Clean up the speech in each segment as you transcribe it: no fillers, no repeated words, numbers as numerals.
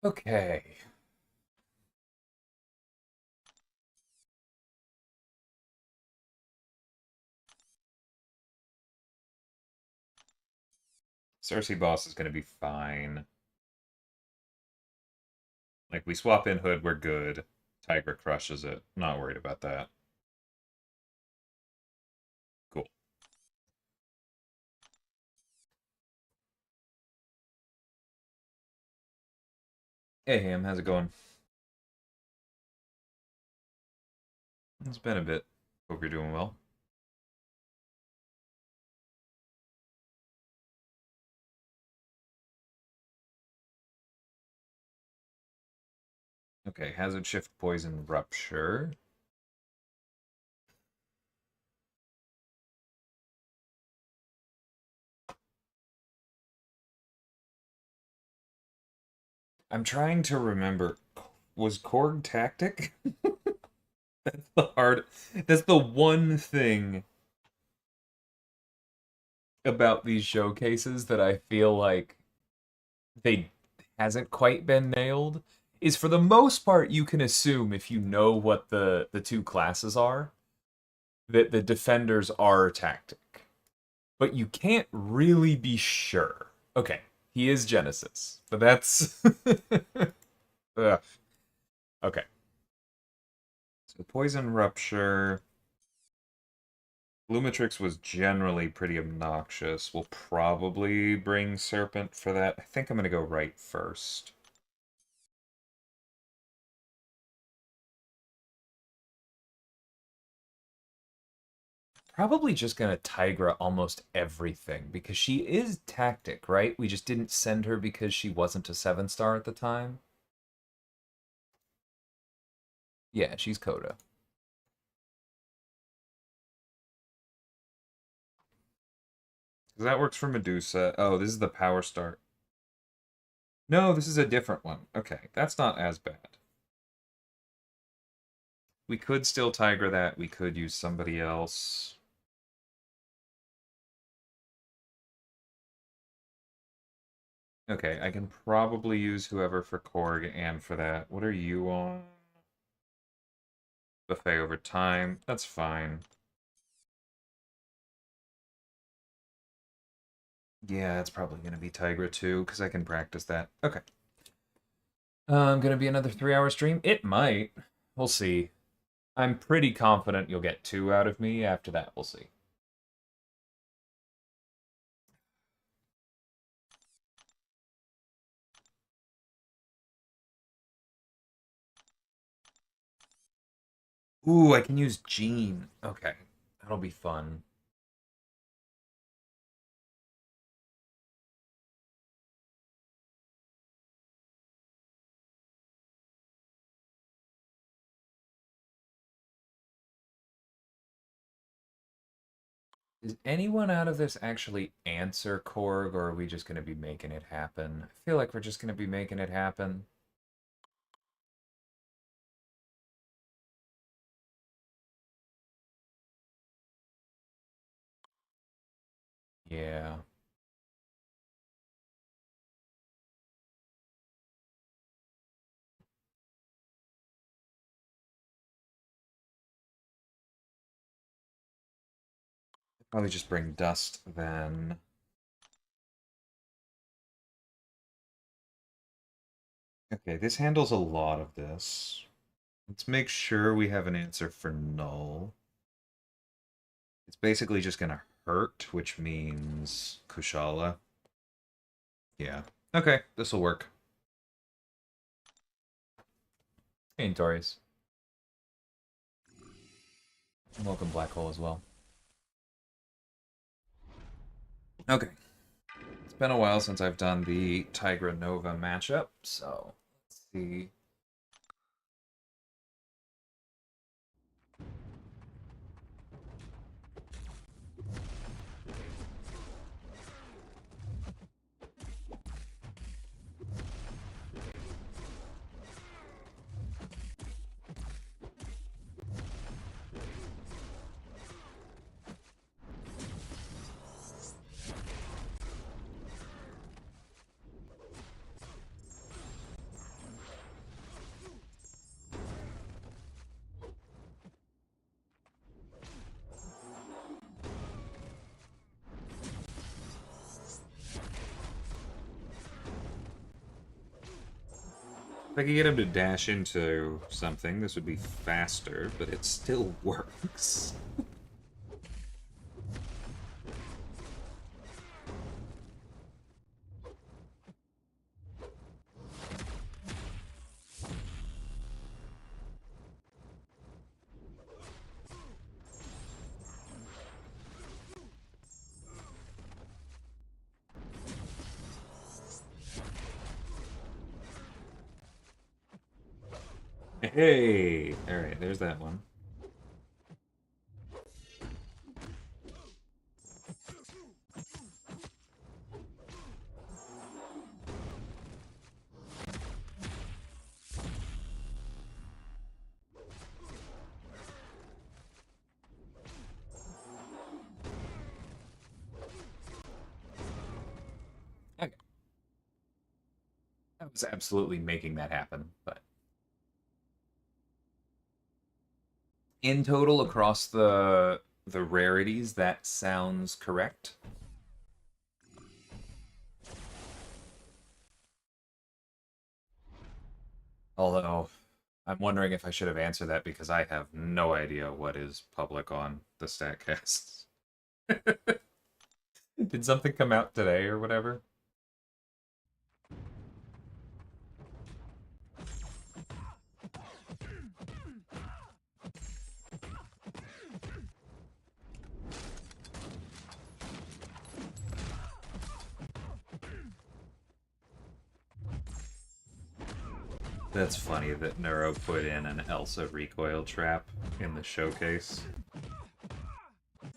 Okay. Cersei boss is going to be fine. Like, we swap in Hood, we're good. Tigra crushes it. Not worried about that. Cool. Hey, Ham, how's it going? It's been a bit. Hope you're doing well. Okay, Hazard Shift, Poison, Rupture. I'm trying to remember. Was Korg Tactic? That's the hard. That's the one thing about these showcases that I feel like they hasn't quite been nailed. Is for the most part you can assume if you know what the two classes are that the defenders are tactic, but you can't really be sure. Okay, he is Genesis, but that's ugh. Okay. So Poison Rupture. Lumitrix was generally pretty obnoxious. We'll probably bring Serpent for that. I think I'm going to go right first. Probably just going to Tigra almost everything because she is tactic, right? We just didn't send her because she wasn't a 7-star at the time. Yeah, she's Coda. That works for Medusa. Oh, this is the power start. No, this is a different one. Okay, that's not as bad. We could still Tigra that. We could use somebody else. Okay, I can probably use whoever for Korg and for that. What are you on? Buffet over time. That's fine. Yeah, it's probably going to be Tigra too, because I can practice that. Okay. Going to be another 3-hour stream? It might. We'll see. I'm pretty confident you'll get 2 out of me. After that, we'll see. Ooh, I can use Jean. Okay. That'll be fun. Is anyone out of this actually answer Korg, or are we just going to be making it happen? I feel like we're just going to be making it happen. Yeah. Probably just bring Dust then. Okay, this handles a lot of this. Let's make sure we have an answer for Null. It's basically just gonna hurt, which means Kushala. Yeah. Okay, this'll work. Hey, Notorious. Welcome, Black Hole, as well. Okay. It's been a while since I've done the Tigra Nova matchup, so let's see. I could get him to dash into something, this would be faster, but it still works. Hey! Alright, there's that one. Okay. I was absolutely making that happen, but in total across the rarities, that sounds correct. Although, I'm wondering if I should have answered that because I have no idea what is public on the StatCasts. Did something come out today or whatever? That's funny that Neuro put in an Elsa recoil trap in the showcase.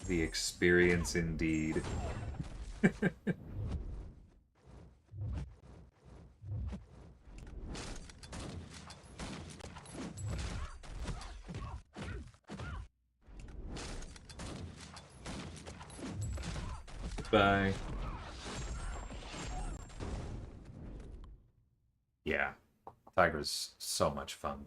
The experience indeed. Bye. Yeah. Tigra's so much fun.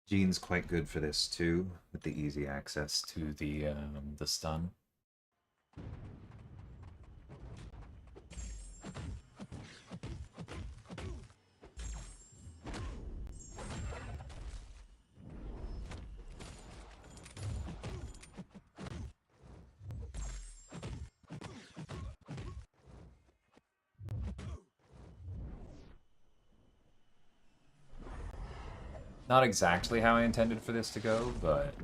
Jean's quite good for this too, with the easy access To the stun. Not exactly how I intended for this to go, but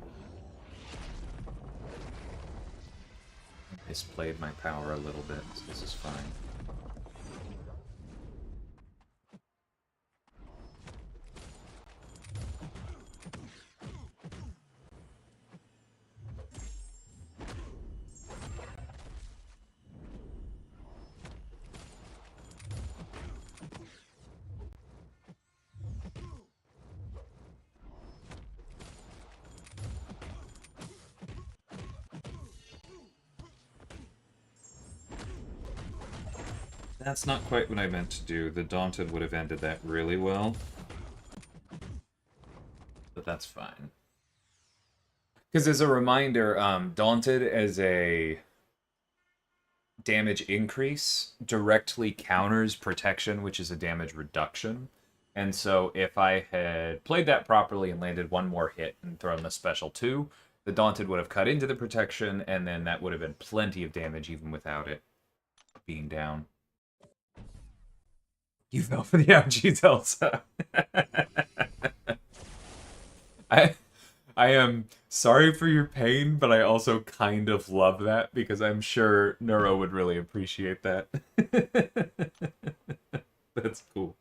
misplayed my power a little bit, so this is fine. That's not quite what I meant to do. The Daunted would have ended that really well. but that's fine. Because as a reminder, Daunted as a damage increase directly counters protection, which is a damage reduction. And so if I had played that properly and landed one more hit and thrown the special 2, the Daunted would have cut into the protection, and then that would have been plenty of damage even without it being down. You fell for the ouchies, Elsa. I am sorry for your pain, but I also kind of love that because I'm sure Neuro would really appreciate that. That's cool.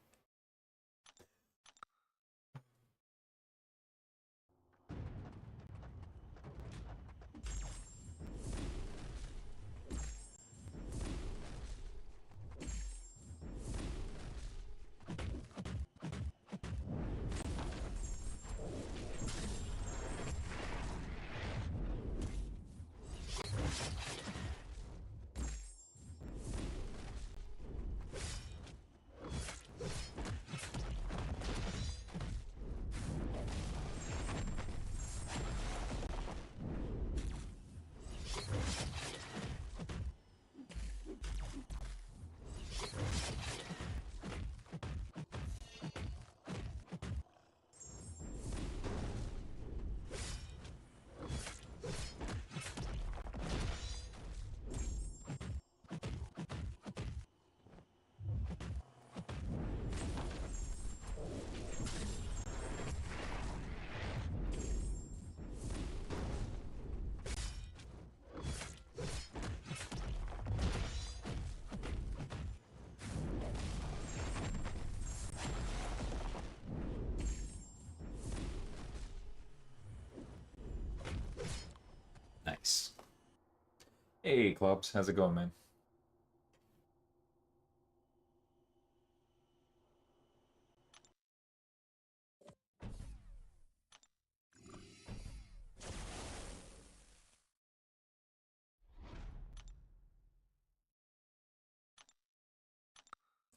Hey, Clubs. How's it going, man?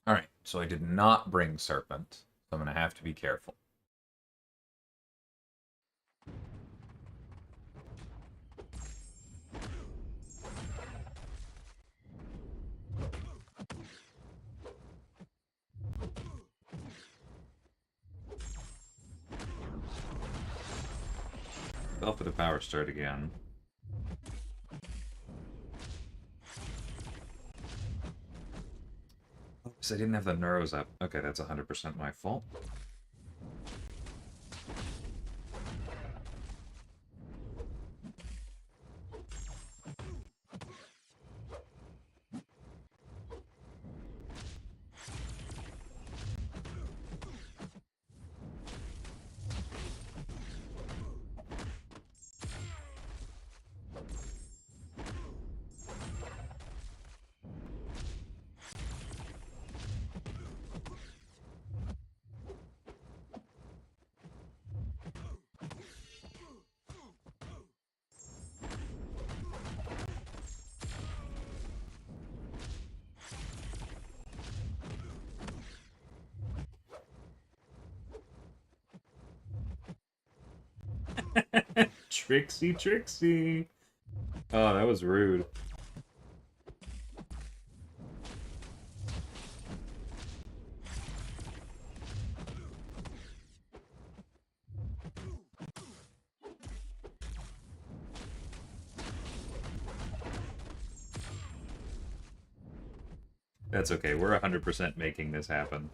Alright, so I did not bring Serpent, so I'm gonna have to be careful. Fell for the power start again. Oops, I didn't have the neuros up. Okay, that's 100% my fault. Trixie, Trixie! Oh, that was rude. That's okay, we're 100% making this happen.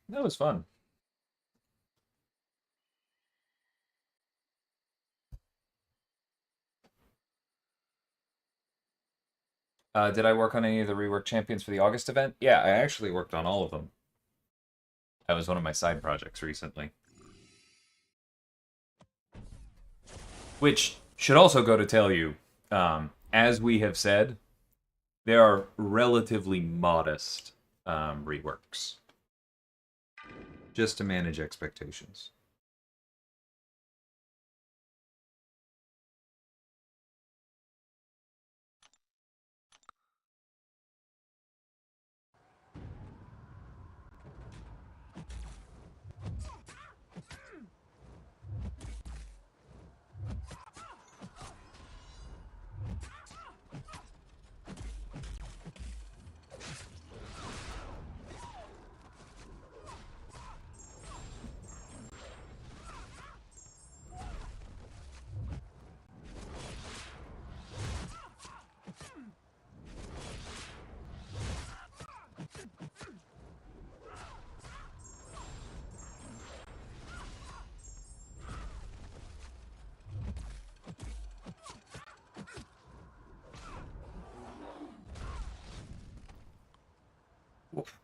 That was fun. Did I work on any of the rework champions for the August event? Yeah, I actually worked on all of them. That was one of my side projects recently. Which should also go to tell you, as we have said, they are relatively modest reworks. Just to manage expectations.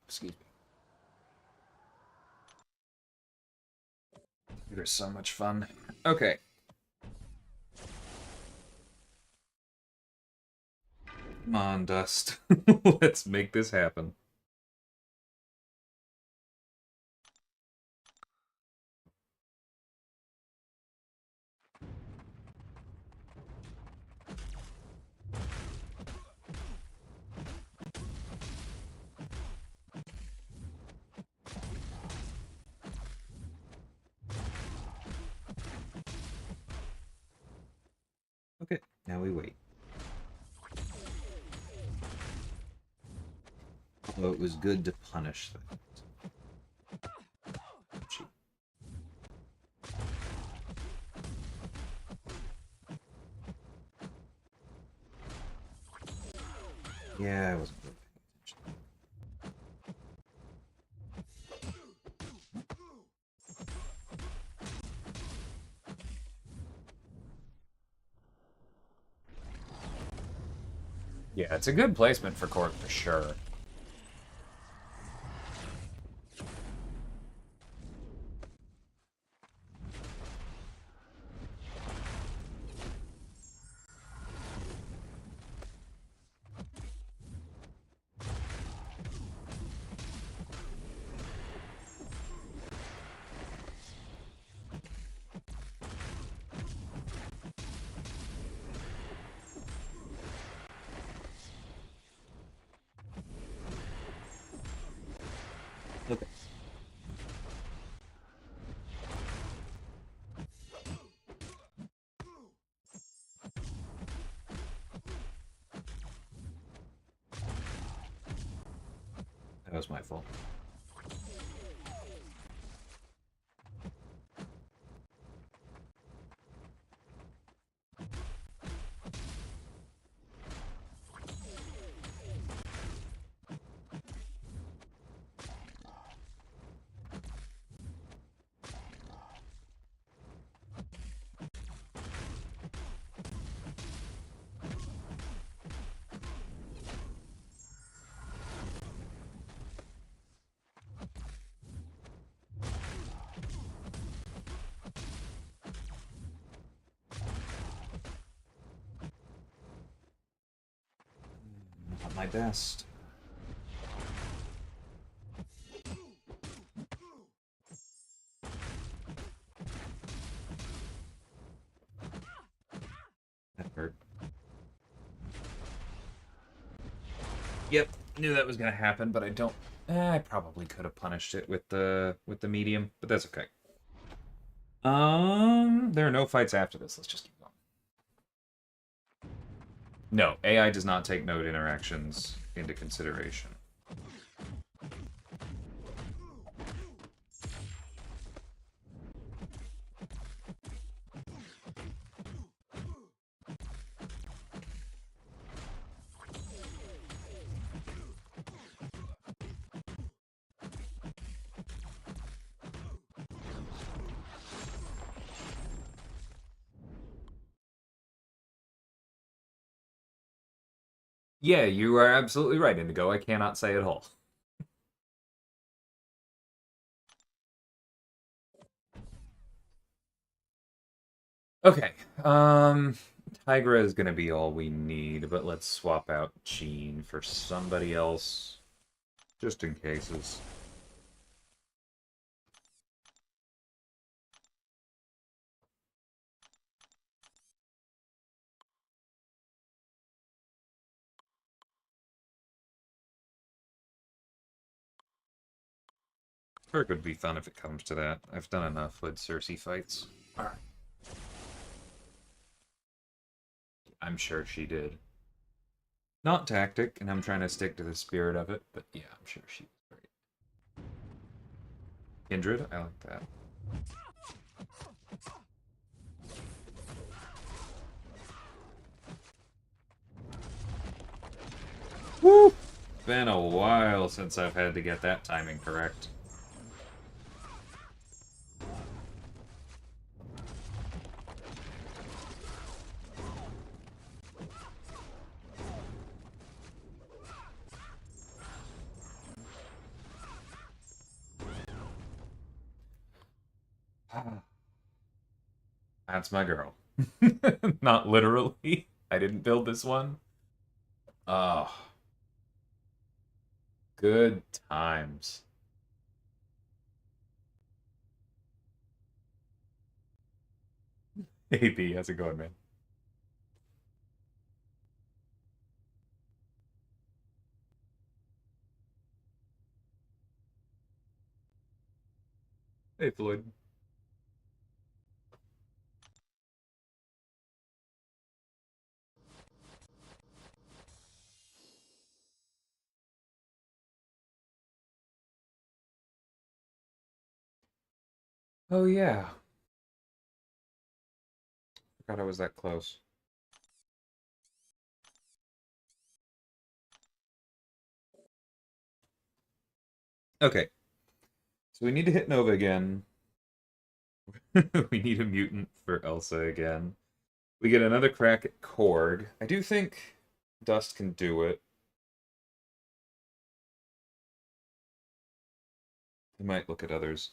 Excuse me. They're so much fun. Okay. Come on, Dust. Let's make this happen. Okay, now we wait. Although it was good to punish that. Gee. Yeah, I wasn't really paying attention. Yeah, it's a good placement for Cork for sure. Okay. That was my fault. Not my best. That hurt. Yep, knew that was gonna happen, but I don't. I probably could have punished it with the medium, but that's okay. There are no fights after this. Let's just keep going. No, AI does not take node interactions into consideration. Yeah, you are absolutely right, Indigo. I cannot say at all. Okay, Tigra is gonna be all we need, but let's swap out Jean for somebody else, just in cases. Sure, could be fun if it comes to that. I've done enough with Cersei fights. Alright. I'm sure she did. Not tactic, and I'm trying to stick to the spirit of it, but yeah, I'm sure she was great. Kindred, I like that. Woo! Been a while since I've had to get that timing correct. That's my girl. Not literally. I didn't build this one. Oh, good times. Hey B, how's it going, man? Hey Floyd. Oh yeah. Forgot I was that close. Okay. So we need to hit Nova again. We need a mutant for Elsa again. We get another crack at Korg. I do think Dust can do it. I might look at others.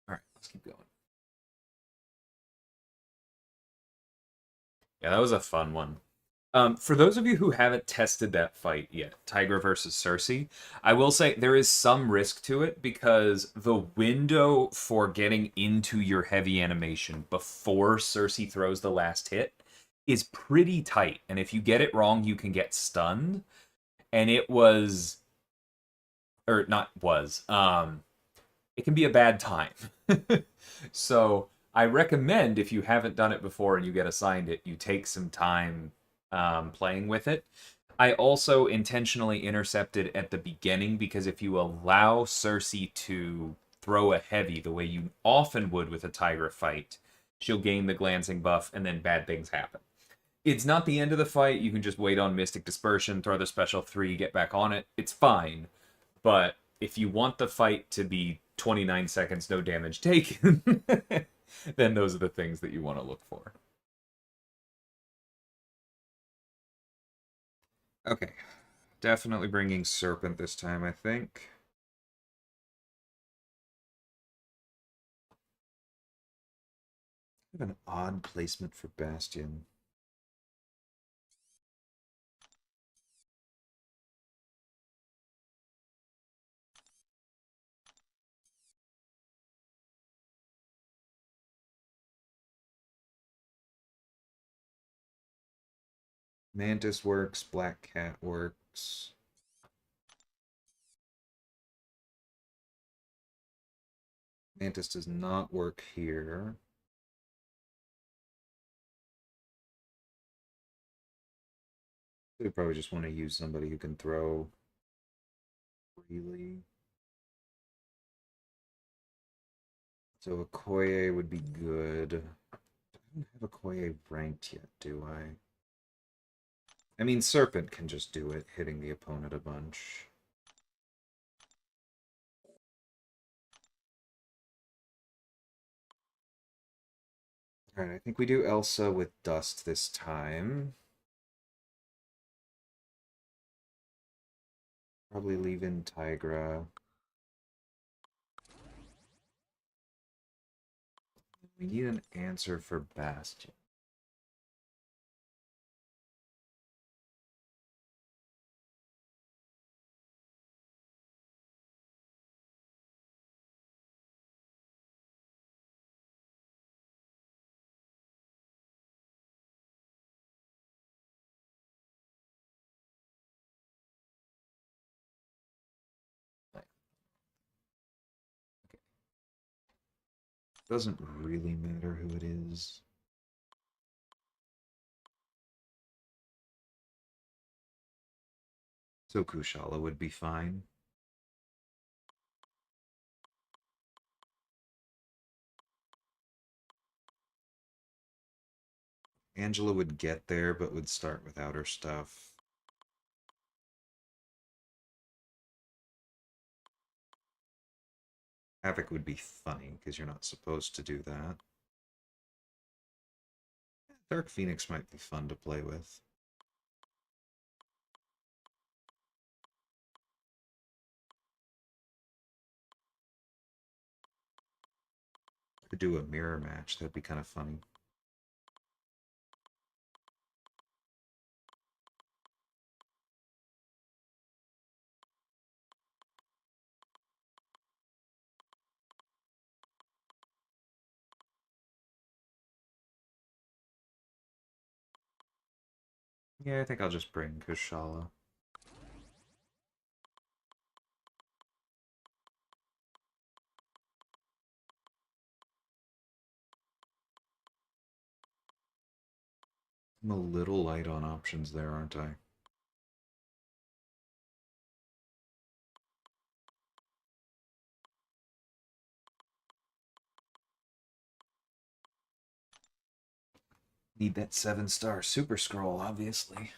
Alright, let's keep going. Yeah, that was a fun one. For those of you who haven't tested that fight yet, Tigra versus Cersei, I will say there is some risk to it because the window for getting into your heavy animation before Cersei throws the last hit is pretty tight. And if you get it wrong, you can get stunned. And it was, or not was, it can be a bad time. So I recommend if you haven't done it before and you get assigned it, you take some time playing with it. I also intentionally intercepted at the beginning because if you allow Cersei to throw a heavy the way you often would with a Tigra fight, she'll gain the glancing buff and then bad things happen. It's not the end of the fight. You can just wait on Mystic Dispersion, throw the special 3, get back on it. It's fine. But if you want the fight to be 29 seconds, no damage taken, then those are the things that you want to look for. Okay. Definitely bringing Serpent this time, I think. I have an odd placement for Bastion. Mantis works, Black Cat works. Mantis does not work here. We probably just want to use somebody who can throw freely. So Okoye would be good. I don't have Okoye ranked yet, do I? I mean, Serpent can just do it, hitting the opponent a bunch. Alright, I think we do Elsa with Dust this time. Probably leave in Tigra. We need an answer for Bastion. Doesn't really matter who it is. So Kushala would be fine. Angela would get there, but would start without her stuff. Havoc would be funny, because you're not supposed to do that. Dark Phoenix might be fun to play with. Could do a mirror match, that'd be kind of funny. Yeah, I think I'll just bring Kushala. I'm a little light on options there, aren't I? Need that 7-star super scroll, obviously.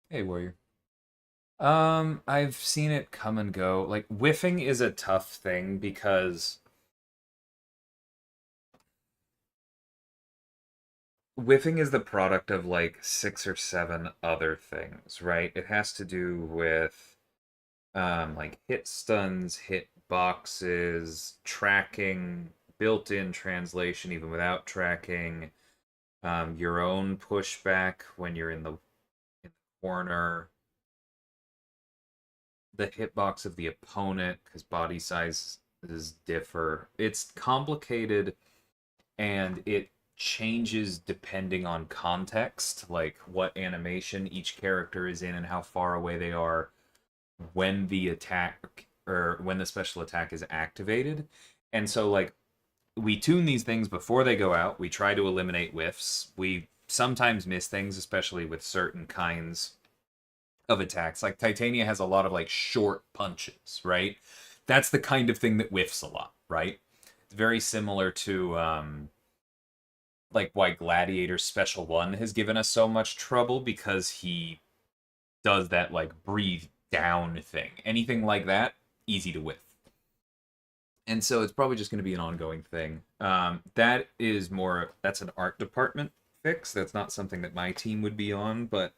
Hey, Warrior. I've seen it come and go. Like, whiffing is a tough thing because whiffing is the product of like 6 or 7 other things, right? It has to do with like hit stuns, hit boxes, tracking, built-in translation even without tracking, your own pushback when you're in the corner, the hitbox of the opponent because body sizes differ. It's complicated and it changes depending on context, like what animation each character is in and how far away they are when the attack or when the special attack is activated. And so like we tune these things before they go out. We try to eliminate whiffs. We sometimes miss things, especially with certain kinds of attacks. Like Titania has a lot of like short punches, right? That's the kind of thing that whiffs a lot, right? It's very similar to like why Gladiator's Special 1 has given us so much trouble because he does that like breathe down thing. Anything like that, easy to whiff. And so it's probably just going to be an ongoing thing. That is more, that's an art department fix. That's not something that my team would be on, but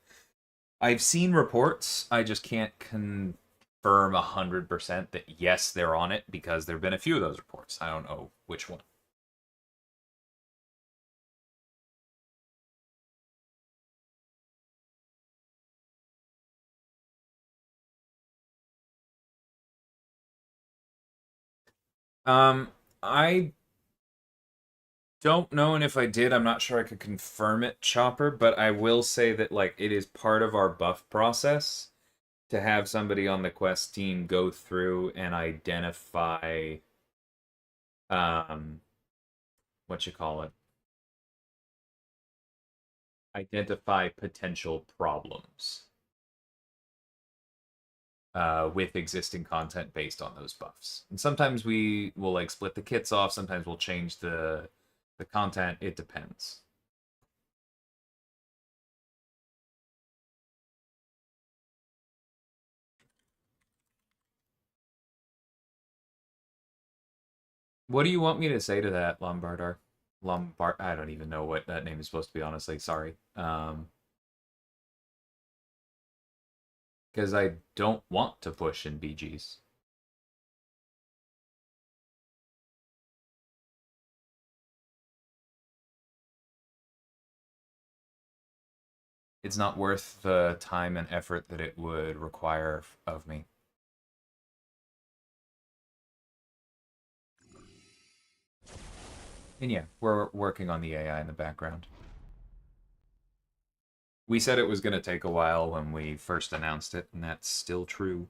I've seen reports. I just can't confirm 100% that yes, they're on it because there have been a few of those reports. I don't know which one. I don't know, and if I did, I'm not sure I could confirm it, Chopper, but I will say that like it is part of our buff process to have somebody on the quest team go through and identify what you call it? Identify potential problems with existing content based on those buffs. And sometimes we will like split the kits off, sometimes we'll change the content, it depends. What do you want me to say to that, Lombardar? Lombard, I don't even know what that name is supposed to be, honestly. Sorry. Because I don't want to push in BGs. It's not worth the time and effort that it would require of me. And yeah, we're working on the AI in the background. We said it was going to take a while when we first announced it, and that's still true.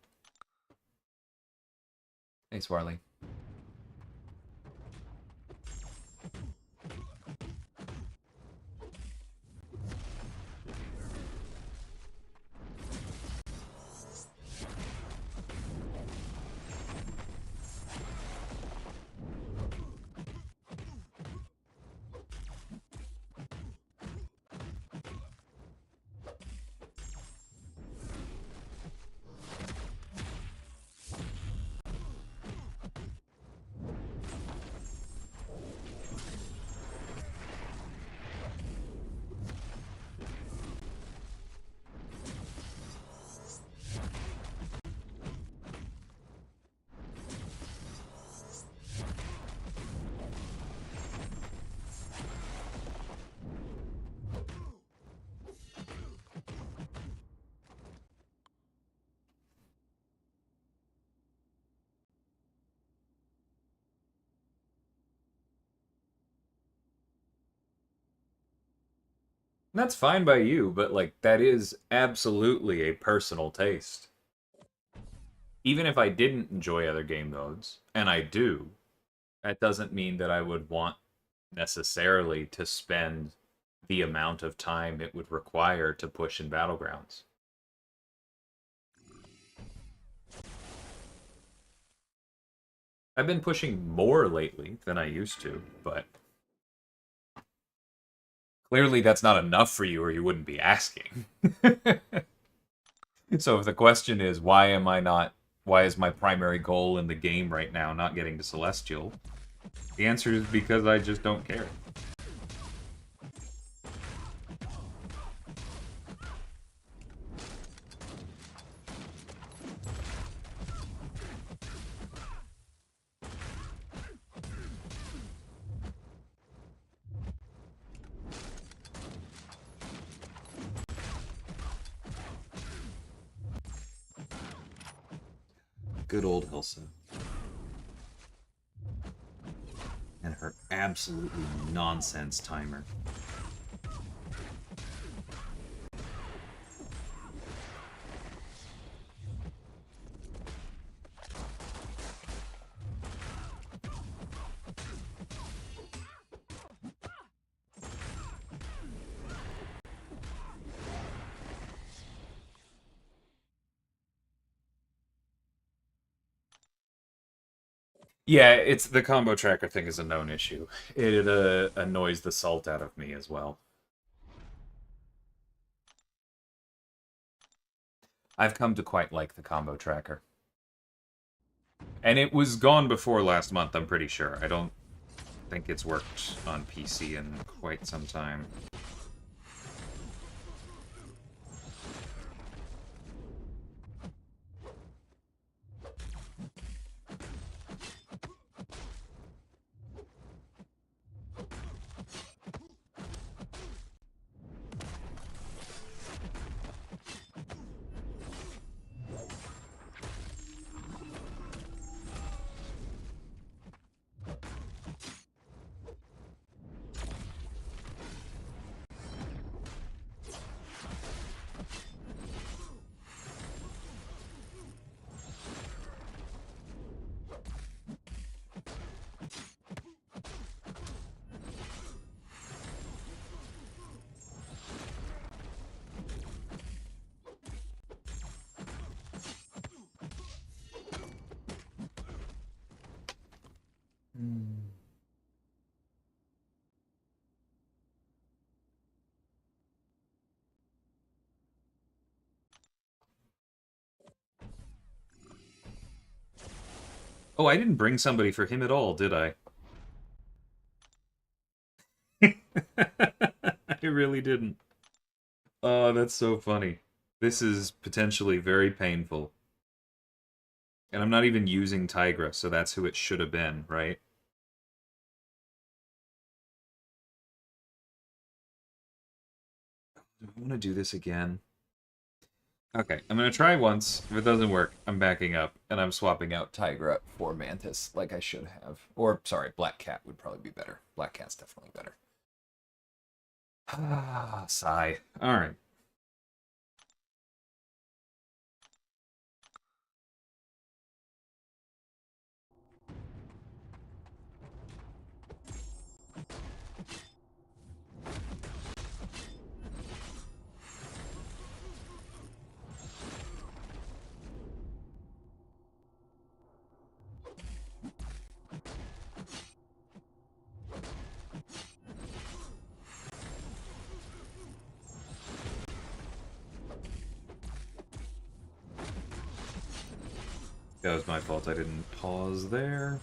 Hey, Swarley. That's fine by you, but like that is absolutely a personal taste. Even if I didn't enjoy other game modes, and I do, that doesn't mean that I would want necessarily to spend the amount of time it would require to push in Battlegrounds. I've been pushing more lately than I used to, but clearly that's not enough for you or you wouldn't be asking. So if the question is why is my primary goal in the game right now not getting to Celestial? The answer is because I just don't care. Good old Hilsa. And her absolutely nonsense timer. Yeah, it's the combo tracker thing is a known issue. It annoys the salt out of me as well. I've come to quite like the combo tracker. And it was gone before last month, I'm pretty sure. I don't think it's worked on PC in quite some time. Oh, I didn't bring somebody for him at all, did I? I really didn't. Oh, that's so funny. This is potentially very painful. And I'm not even using Tigra, so that's who it should have been, right? Do I want to do this again? Okay, I'm going to try once. If it doesn't work, I'm backing up, and I'm swapping out Tigra for Mantis, like I should have. Or, sorry, Black Cat would probably be better. Black Cat's definitely better. Ah, sigh. Alright. That was my fault. I didn't pause there.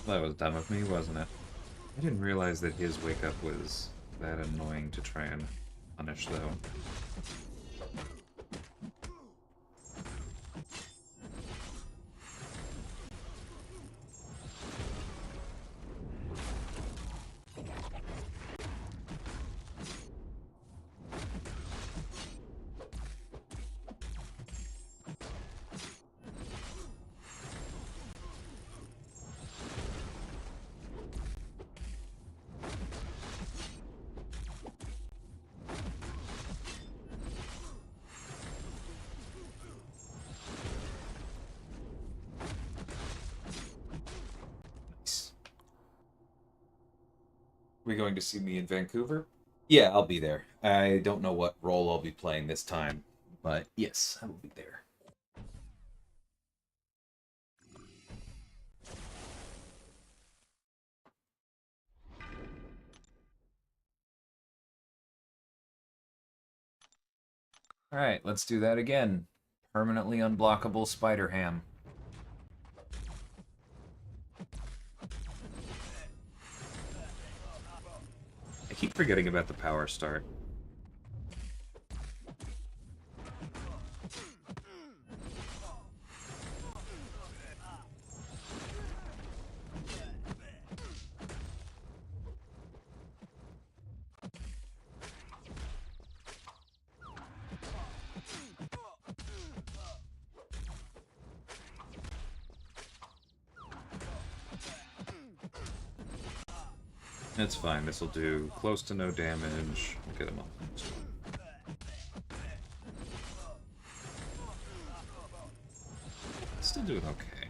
That was dumb of me, wasn't it? I didn't realize that his wake-up was that annoying to try and punish, though. We going to see me in Vancouver? Yeah, I'll be there. I don't know what role I'll be playing this time, but yes, I will be there. Alright, let's do that again. Permanently unblockable Spider Ham. I I keep forgetting about the power start. That's fine. This will do close to no damage. We'll get him up next one. Still doing okay.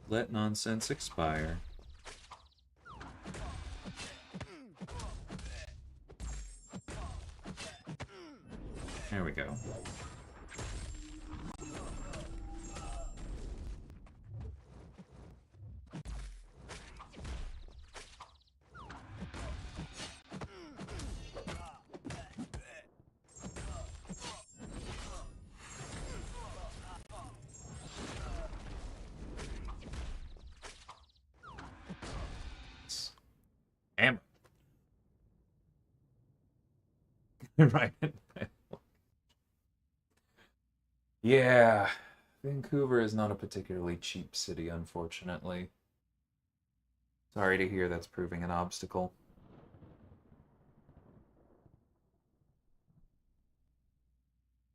Let nonsense expire. There we go. Hammer. Right. Yeah, Vancouver is not a particularly cheap city, unfortunately. Sorry to hear that's proving an obstacle.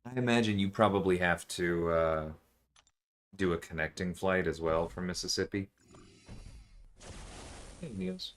I imagine you probably have to do a connecting flight as well from Mississippi. Hey, Neos.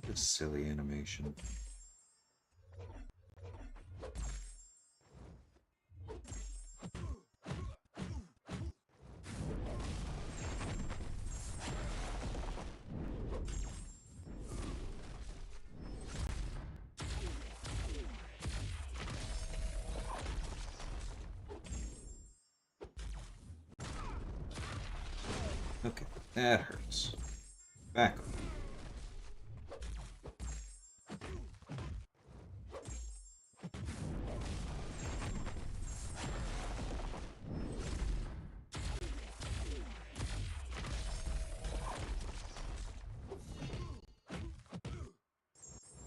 This silly animation. Okay, that hurts. Back up.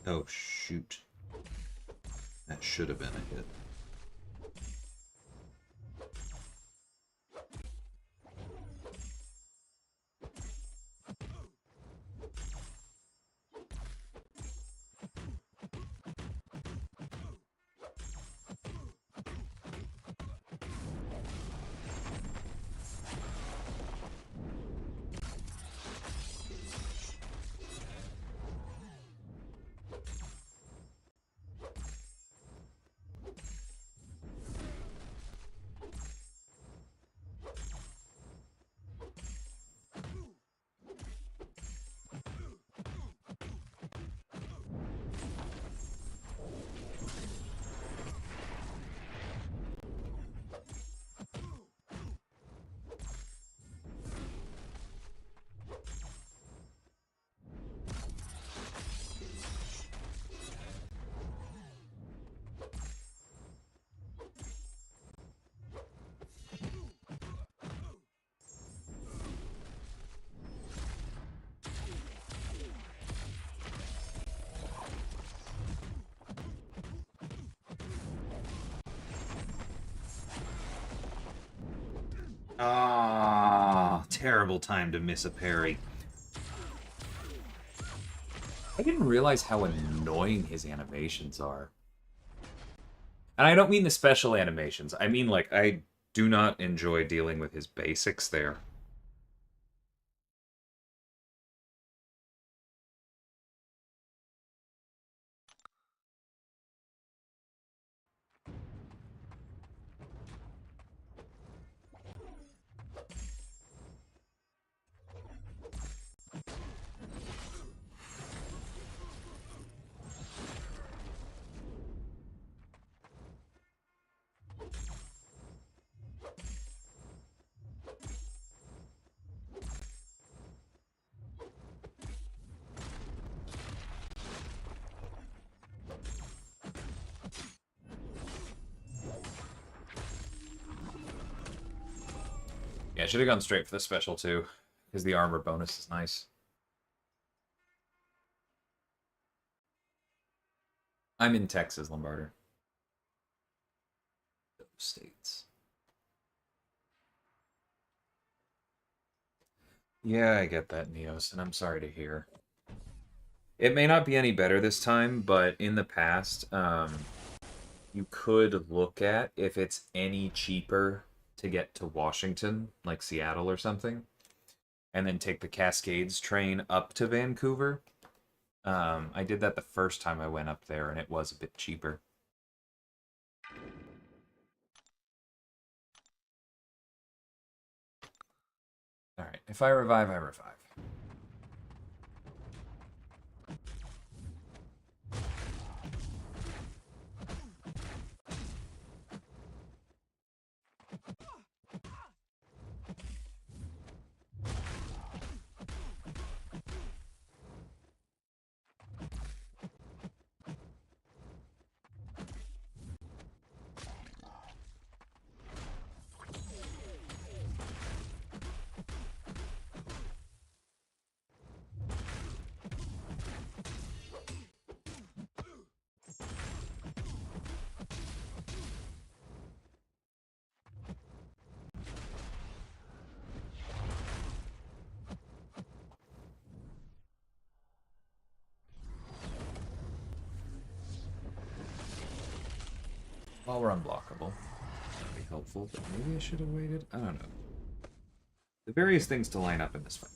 Oh, shoot. That should have been a hit. Ah, terrible time to miss a parry. I didn't realize how annoying his animations are. And I don't mean the special animations. I mean, like, I do not enjoy dealing with his basics there. Yeah, I should have gone straight for the special too, because the armor bonus is nice. I'm in Texas, Lombarder. States. Yeah, I get that, Neos, and I'm sorry to hear. It may not be any better this time, but in the past, you could look at if it's any cheaper to get to Washington, like Seattle or something, and then take the Cascades train up to Vancouver. I did that the first time I went up there, and it was a bit cheaper. Alright, if I revive, I revive. While we're unblockable. That'd be helpful, but maybe I should have waited. I don't know. The various things to line up in this fight.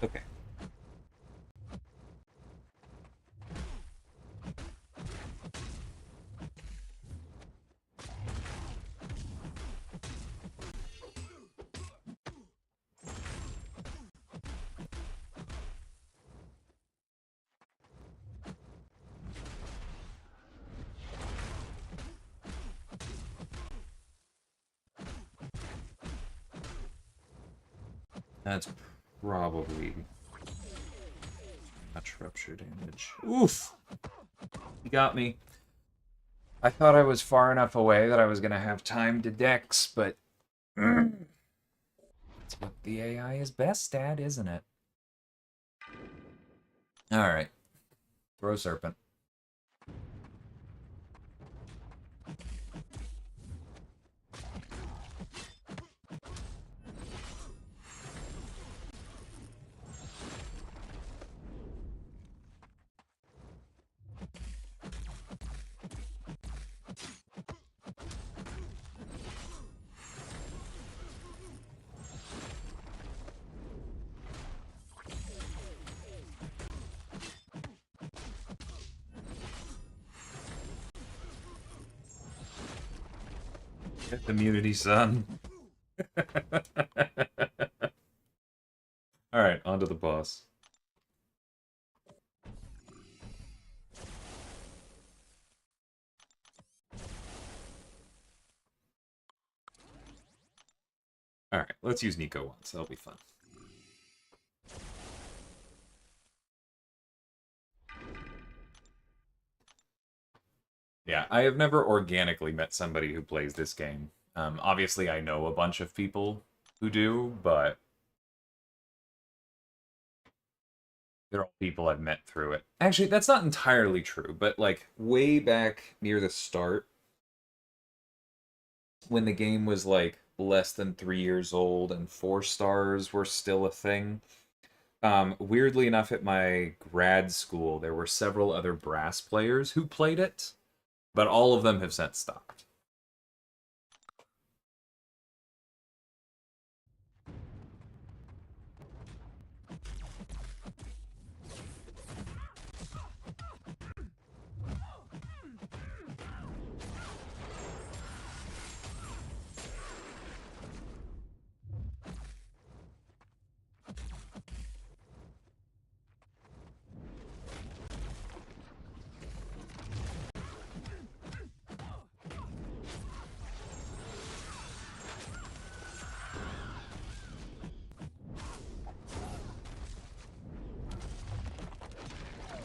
Okay. That's probably much rupture damage. Oof! He got me. I thought I was far enough away that I was going to have time to dex, but that's what the AI is best at, isn't it? Alright. Throw Serpent. Get immunity, son. Alright, on to the boss. Alright, let's use Nico once. That'll be fun. Yeah, I have never organically met somebody who plays this game. Obviously, I know a bunch of people who do, but they're all people I've met through it. Actually, that's not entirely true, but like way back near the start, when the game was like less than 3 years old and 4 stars were still a thing. Weirdly enough, at my grad school, there were several other brass players who played it, but all of them have since stopped.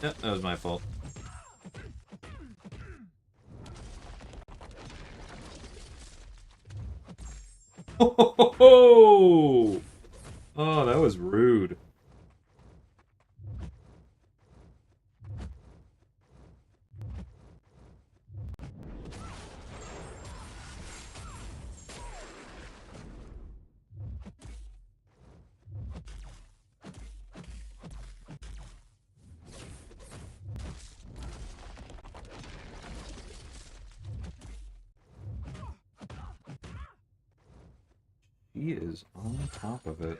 Yep, that was my fault. Oh, oh, that was rude. He is on top of it.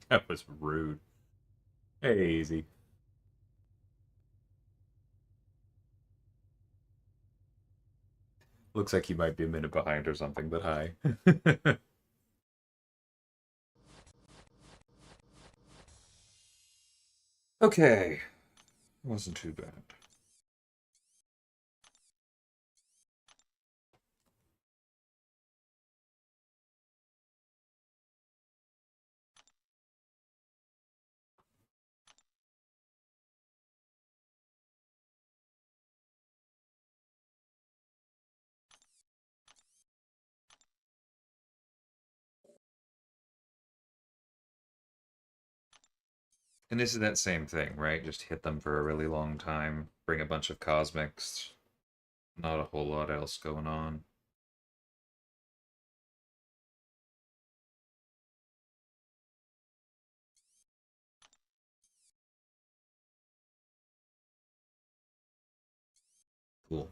That was rude. Hey, easy. Looks like you might be a minute behind or something, but hi. Okay. Wasn't too bad. And this is that same thing, right? Just hit them for a really long time, bring a bunch of cosmics. Not a whole lot else going on. Cool.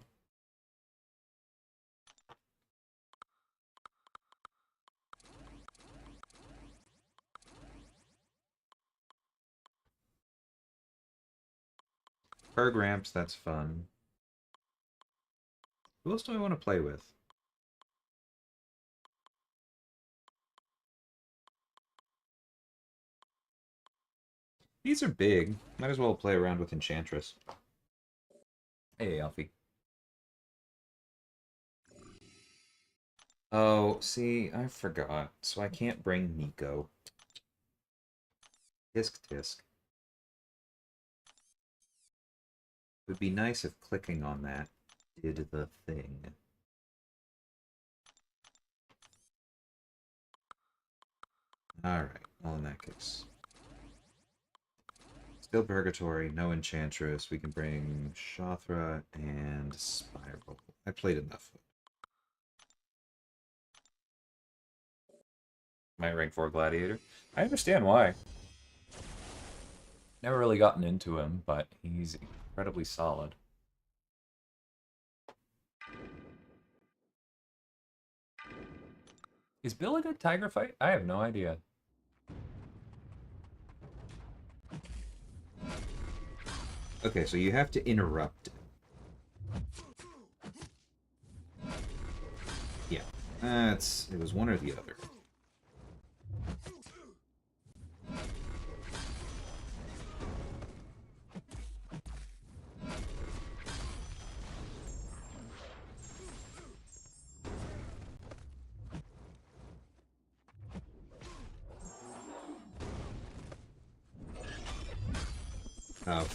Berg ramps, that's fun. Who else do I want to play with? These are big. Might as well play around with Enchantress. Hey, Alfie. Oh, see, I forgot. So I can't bring Nico. Tisk tisk. It would be nice if clicking on that did the thing. Alright, well in that case. Still Purgatory, no Enchantress. We can bring Shothra and Spiral. I played enough. My rank 4 Gladiator. I understand why. Never really gotten into him, but he's incredibly solid. Is Bill a good Tiger fight? I have no idea. Okay, so you have to interrupt. Yeah, it was one or the other. Oh,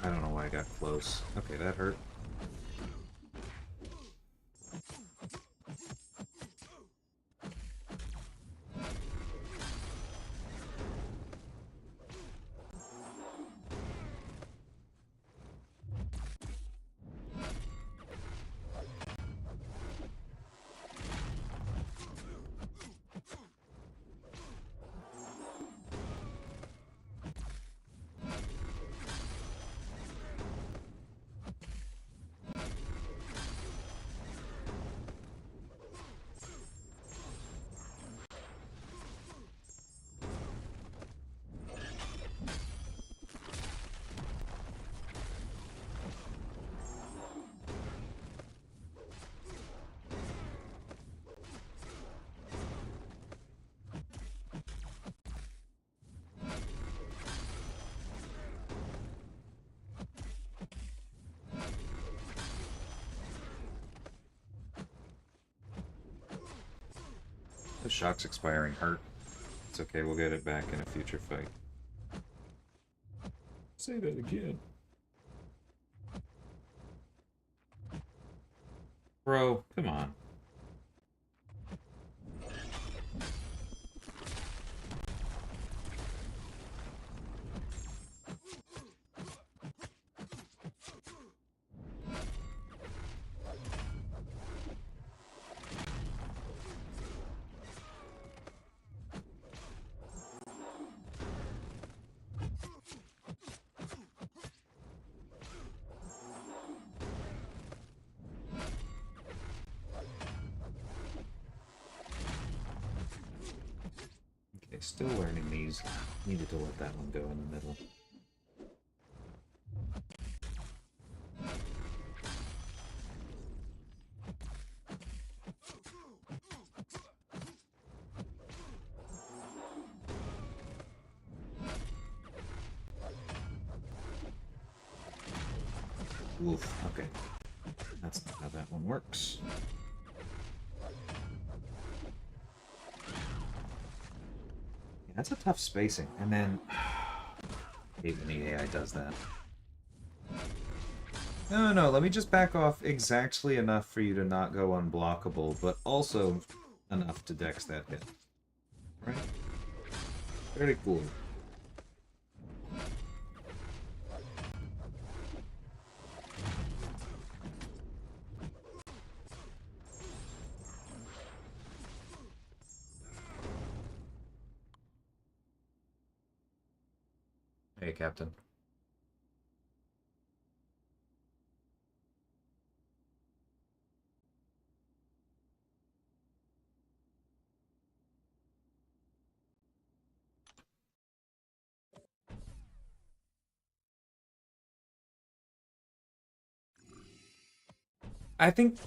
I don't know why I got close. Okay, that hurt. The shock's expiring hurt. It's okay, we'll get it back in a future fight. Say that again. Bro, come on. Okay, still learning these. Needed to let that one go in the middle. Oof, okay. That's not how that one works. Yeah, that's a tough spacing. And then... I hate when the AI does that. No, let me just back off exactly enough for you to not go unblockable, but also enough to dex that hit. Right? Very cool. Hey, Captain. I think...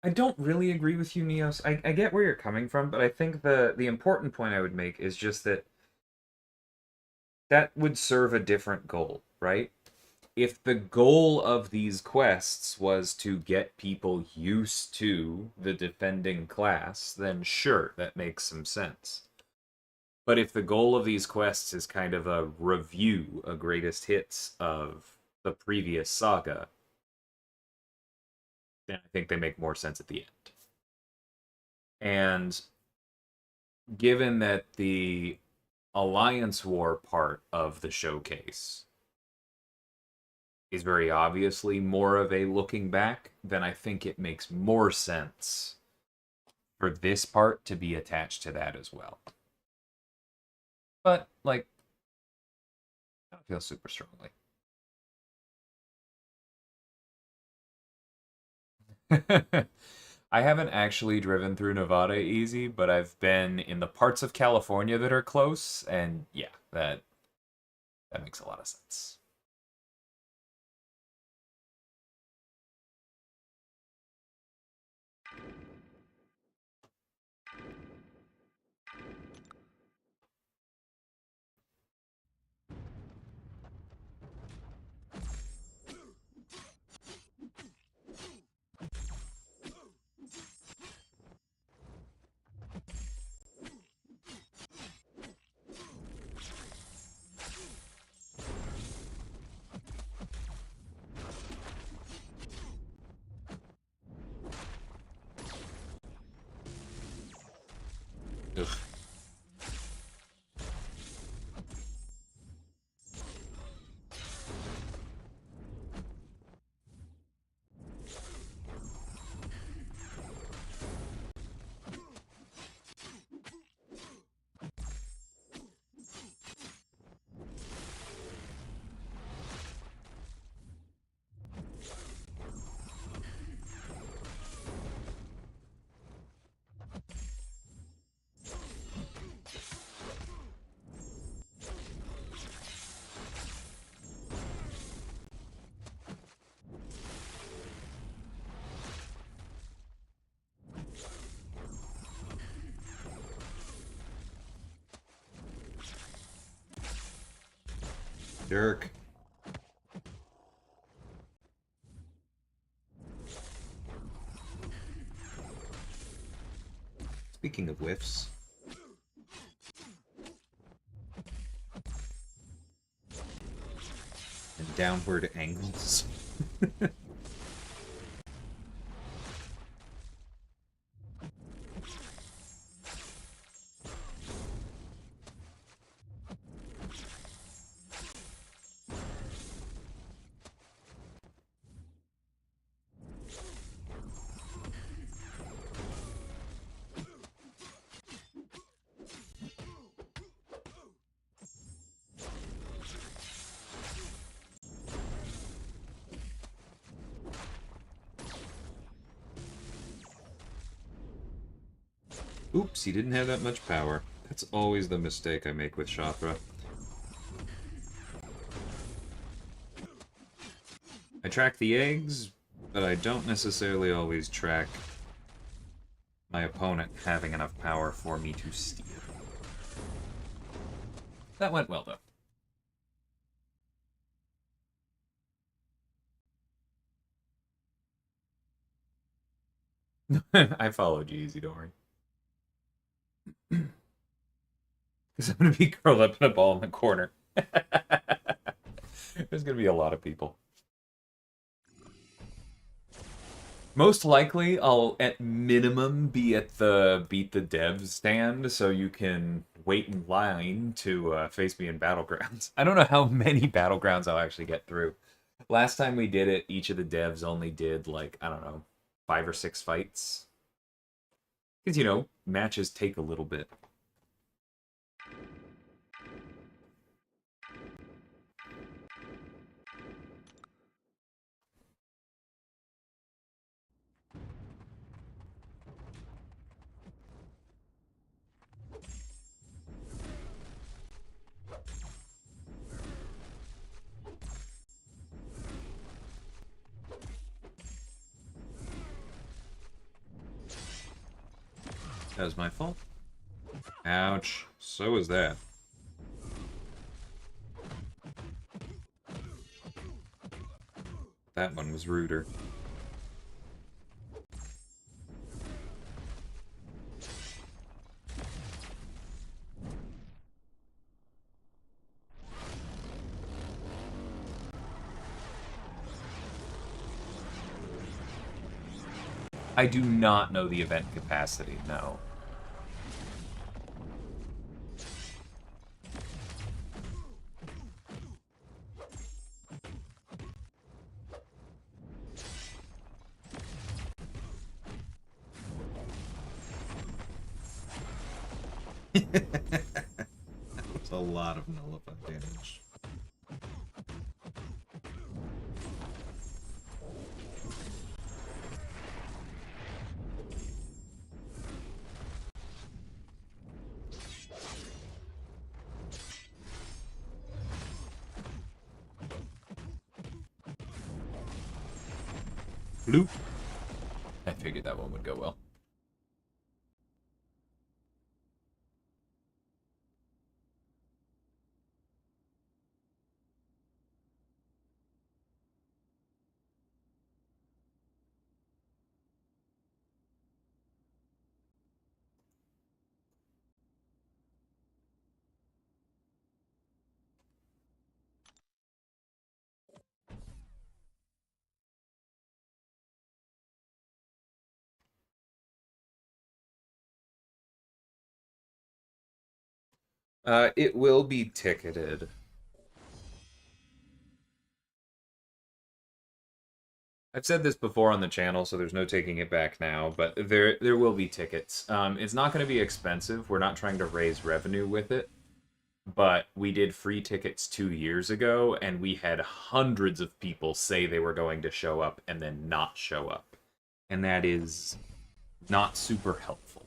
I don't really agree with you, Neos. I get where you're coming from, but I think the important point I would make is just that that would serve a different goal, right? If the goal of these quests was to get people used to the defending class, then sure, that makes some sense. But if the goal of these quests is kind of a review, a greatest hits of the previous saga, then I think they make more sense at the end. And given that the Alliance War part of the showcase is very obviously more of a looking back, then I think it makes more sense for this part to be attached to that as well. But, like, I don't feel super strongly. I haven't actually driven through Nevada easy, but I've been in the parts of California that are close, and yeah, that makes a lot of sense. Oof. Jerk. speaking of whiffs. And downward angles. Oops, he didn't have that much power. That's always the mistake I make with Shafra. I track the eggs, but I don't necessarily always track my opponent having enough power for me to steal. That went well, though. I followed you easy, don't worry. Because I'm going to be curled up in a ball in the corner. There's going to be a lot of people. Most likely, I'll at minimum be at the Beat the Devs stand, so you can wait in line to face me in Battlegrounds. I don't know how many Battlegrounds I'll actually get through. Last time we did it, each of the devs only did, like, I don't know, 5 or 6 fights. Because, you know, matches take a little bit. That was my fault. Ouch. So was that. That one was ruder. I do not know the event capacity, no. That's a lot of nullify damage. Bloop. I figured that one would go well. It will be ticketed. I've said this before on the channel, so there's no taking it back now, but there will be tickets. It's not going to be expensive. We're not trying to raise revenue with it, but we did free tickets 2 years ago, and we had hundreds of people say they were going to show up and then not show up. And that is not super helpful.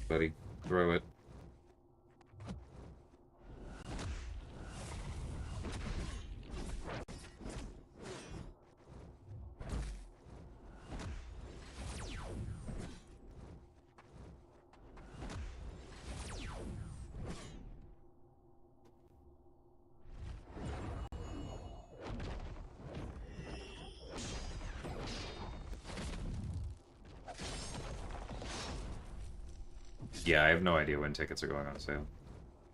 Buddy, throw it. Yeah, I have no idea when tickets are going on sale.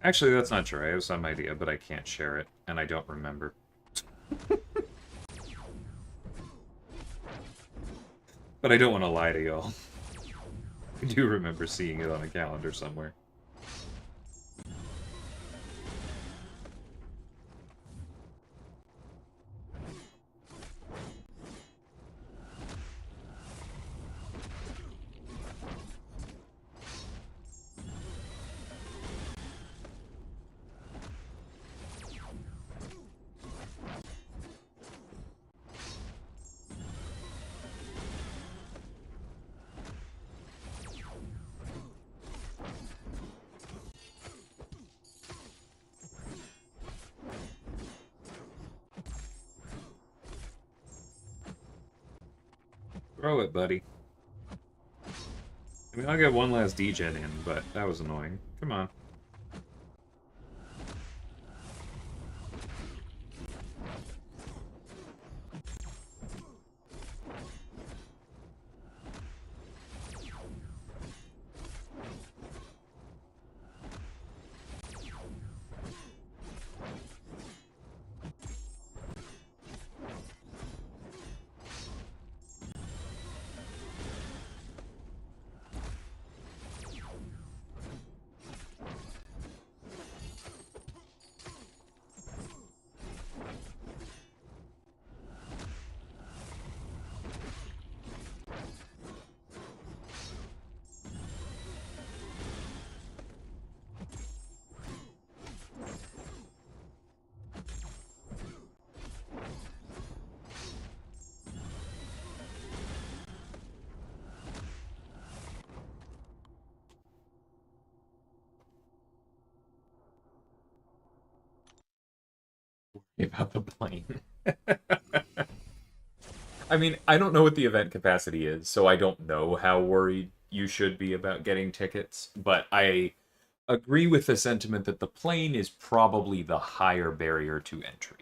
Actually, that's not true. I have some idea, but I can't share it, and I don't remember. But I don't want to lie to y'all. I do remember seeing it on a calendar somewhere. Throw it, buddy. I mean, I'll get one last degen in, but that was annoying. Come on. About the plane. I mean, I don't know what the event capacity is, so I don't know how worried you should be about getting tickets, but I agree with the sentiment that the plane is probably the higher barrier to entry.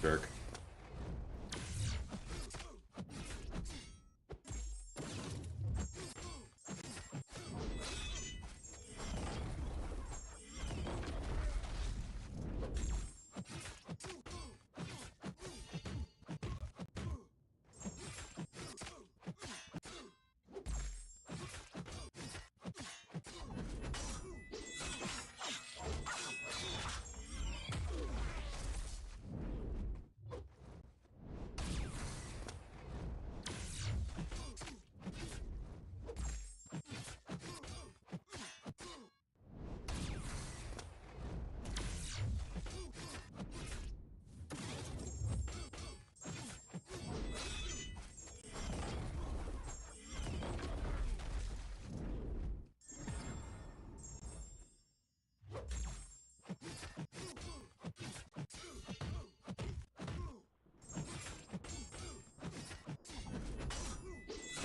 Jerk.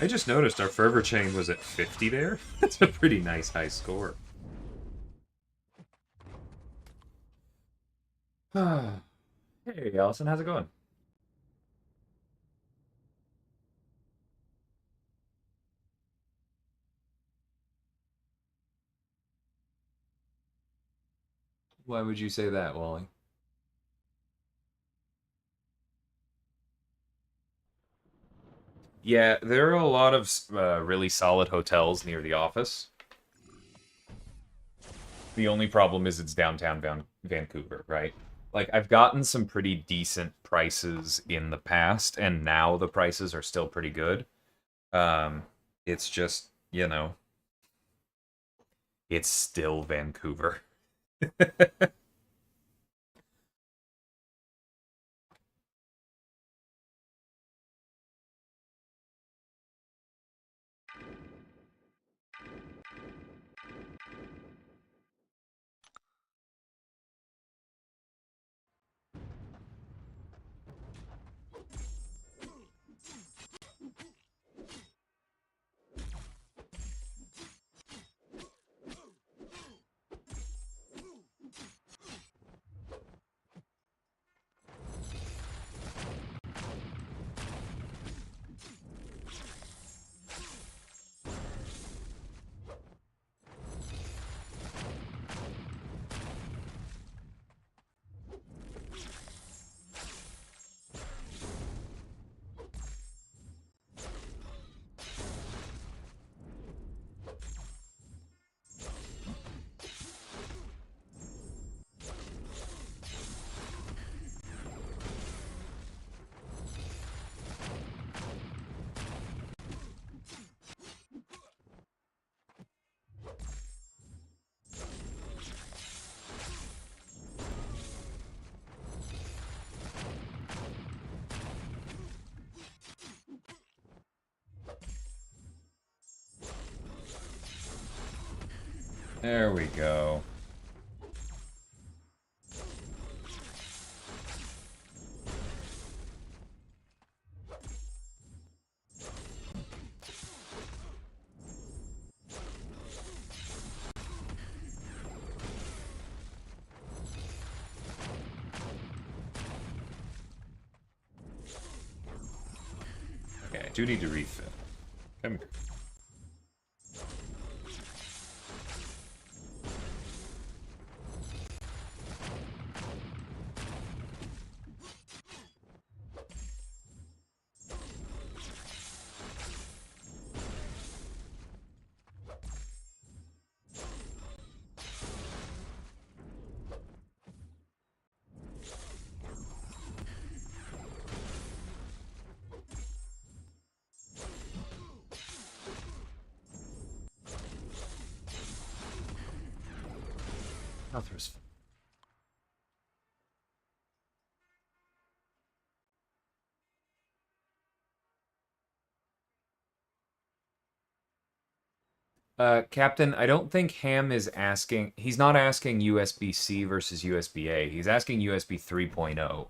I just noticed our fervor chain was at 50 there. That's a pretty nice high score. Hey, Allison, how's it going? Why would you say that, Wally? Yeah, there are a lot of really solid hotels near the office. The only problem is it's downtown Vancouver, right? Like, I've gotten some pretty decent prices in the past, and now the prices are still pretty good. Um, it's just, it's still Vancouver. There we go. Okay, I do need to refill. Come here. Arthur's. Captain, I don't think Ham is asking. He's not asking USB-C versus USB-A. He's asking USB 3.0.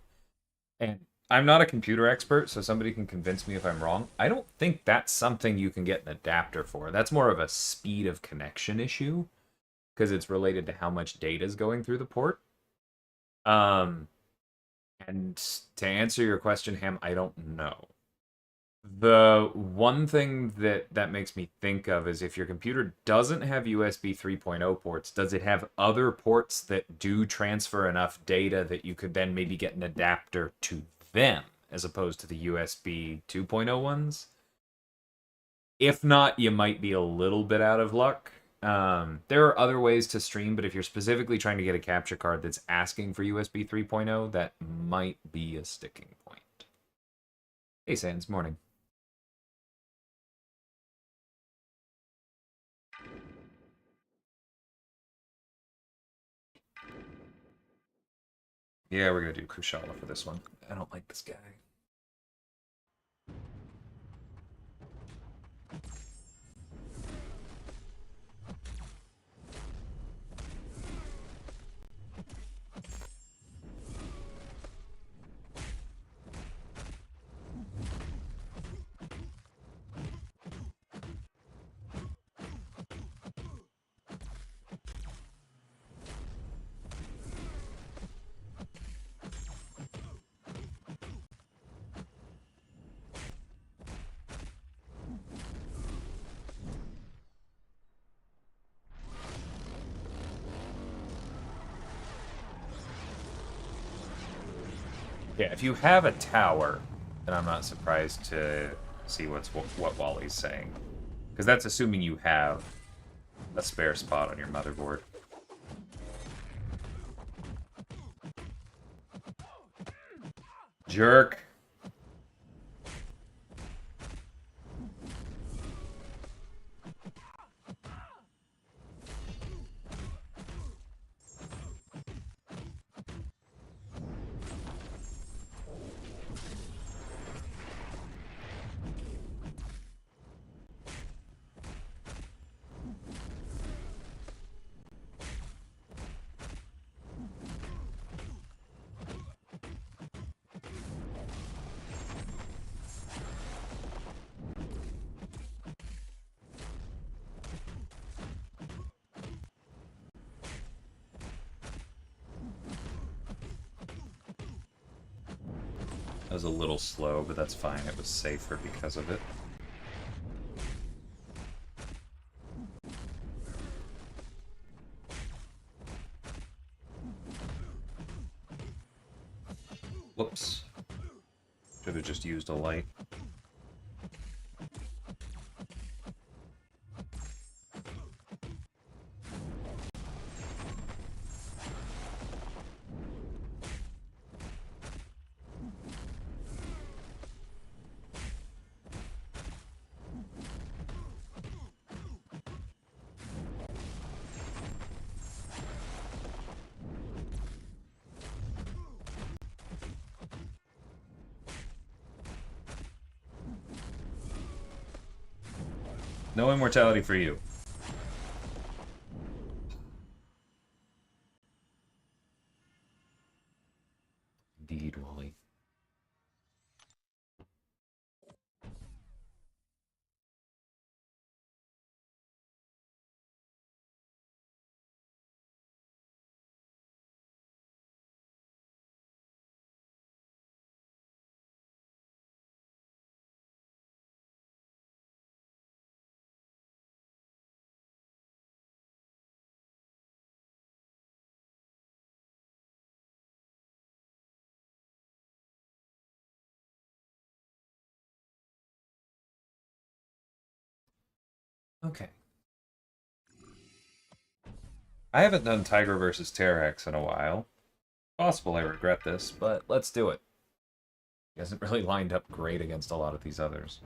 And I'm not a computer expert, so somebody can convince me if I'm wrong. I don't think that's something you can get an adapter for. That's more of a speed of connection issue because it's related to how much data is going through the port. Um, and to answer your question, Ham, I don't know. The one thing that makes me think of is if your computer doesn't have USB 3.0 ports, does it have other ports that do transfer enough data that you could then maybe get an adapter to them as opposed to the USB 2.0 ones? If not, you might be a little bit out of luck. There are other ways to stream, but if you're specifically trying to get a capture card that's asking for USB 3.0, that might be a sticking point. Hey, Sans, morning. Yeah, we're gonna do Kushala for this one. I don't like this guy. Yeah, if you have a tower, then I'm not surprised to see what Wally's saying. Because that's assuming you have a spare spot on your motherboard. Jerk. That was a little slow, but that's fine. It was safer because of it. Whoops. Should have just used a light. No immortality for you. Indeed, Wally. Okay. I haven't done Tigra versus Terrax in a while. Possible I regret this, but let's do it. He hasn't really lined up great against a lot of these others.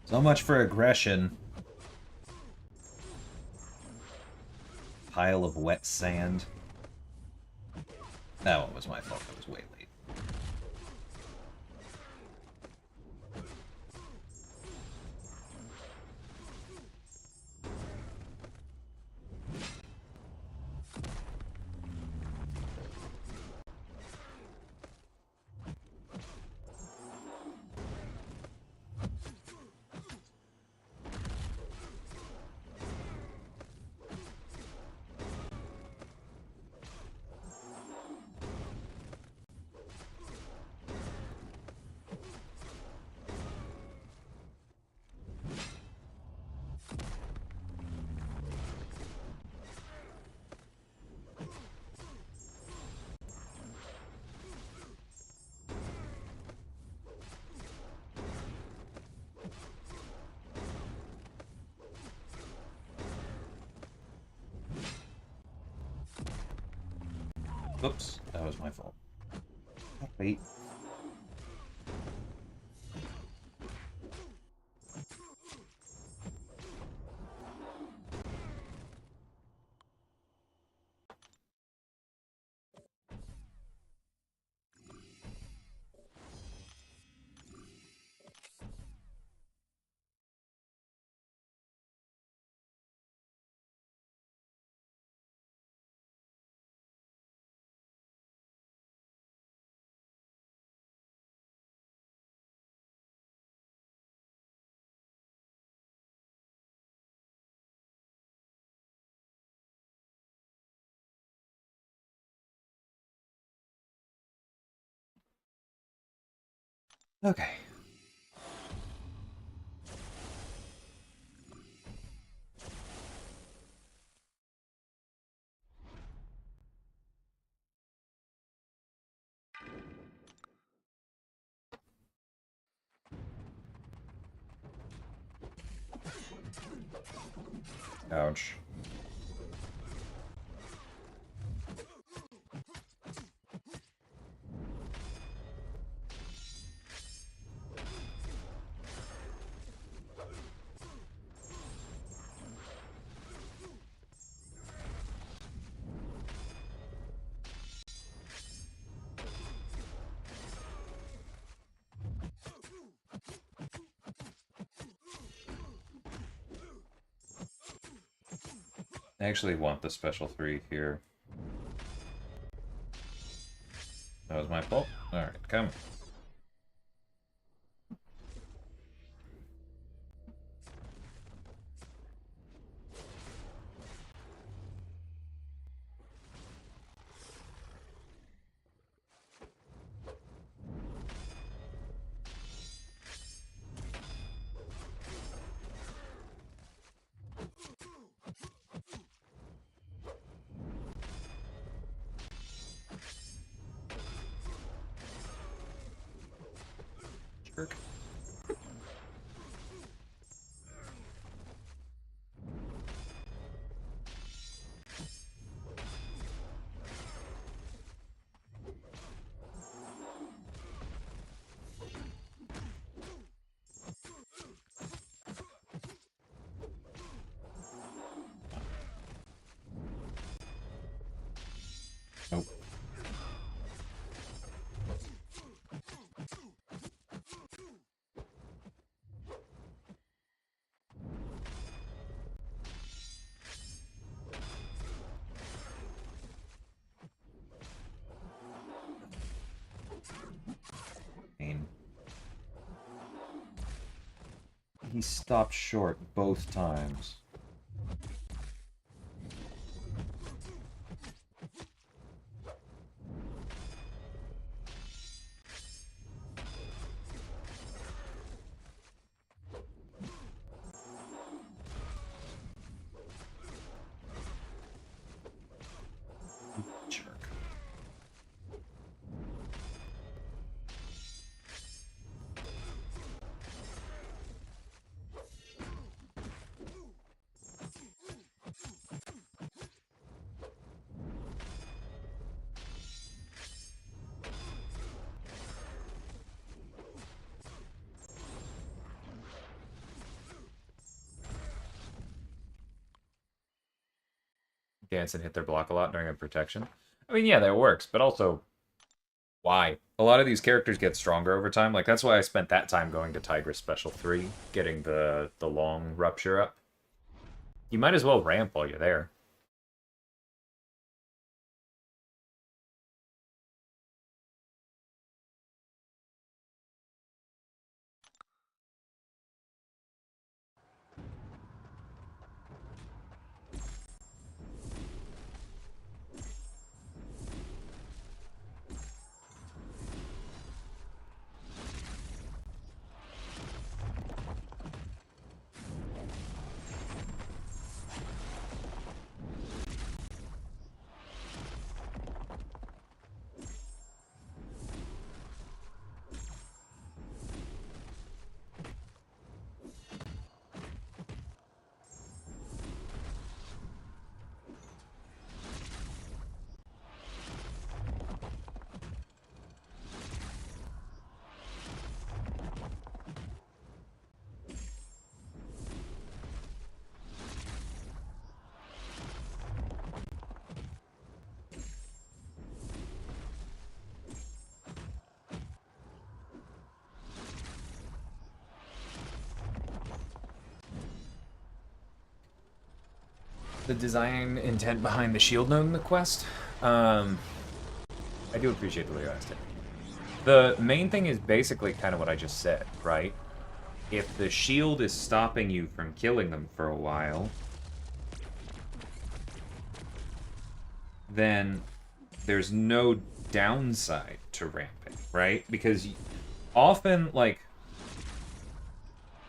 So much for aggression. Pile of wet sand. That one was my fault. That was way late. Oops, that was my fault. Wait. Okay. Ouch. I actually want the special 3 here. That was my fault. Alright, come. Jerk. Nope. He stopped short both times. Jerk. Dance and hit their block a lot during a protection. I mean, yeah, that works, but also, why? A lot of these characters get stronger over time. Like, that's why I spent that time going to Tigra Special 3, getting the long rupture up. You might as well ramp while you're there. the design intent behind the shield gnome quest. I do appreciate the way you asked it. The main thing is basically kind of what I just said, right? If the shield is stopping you from killing them for a while, then there's no downside to ramping, right? Because often, like,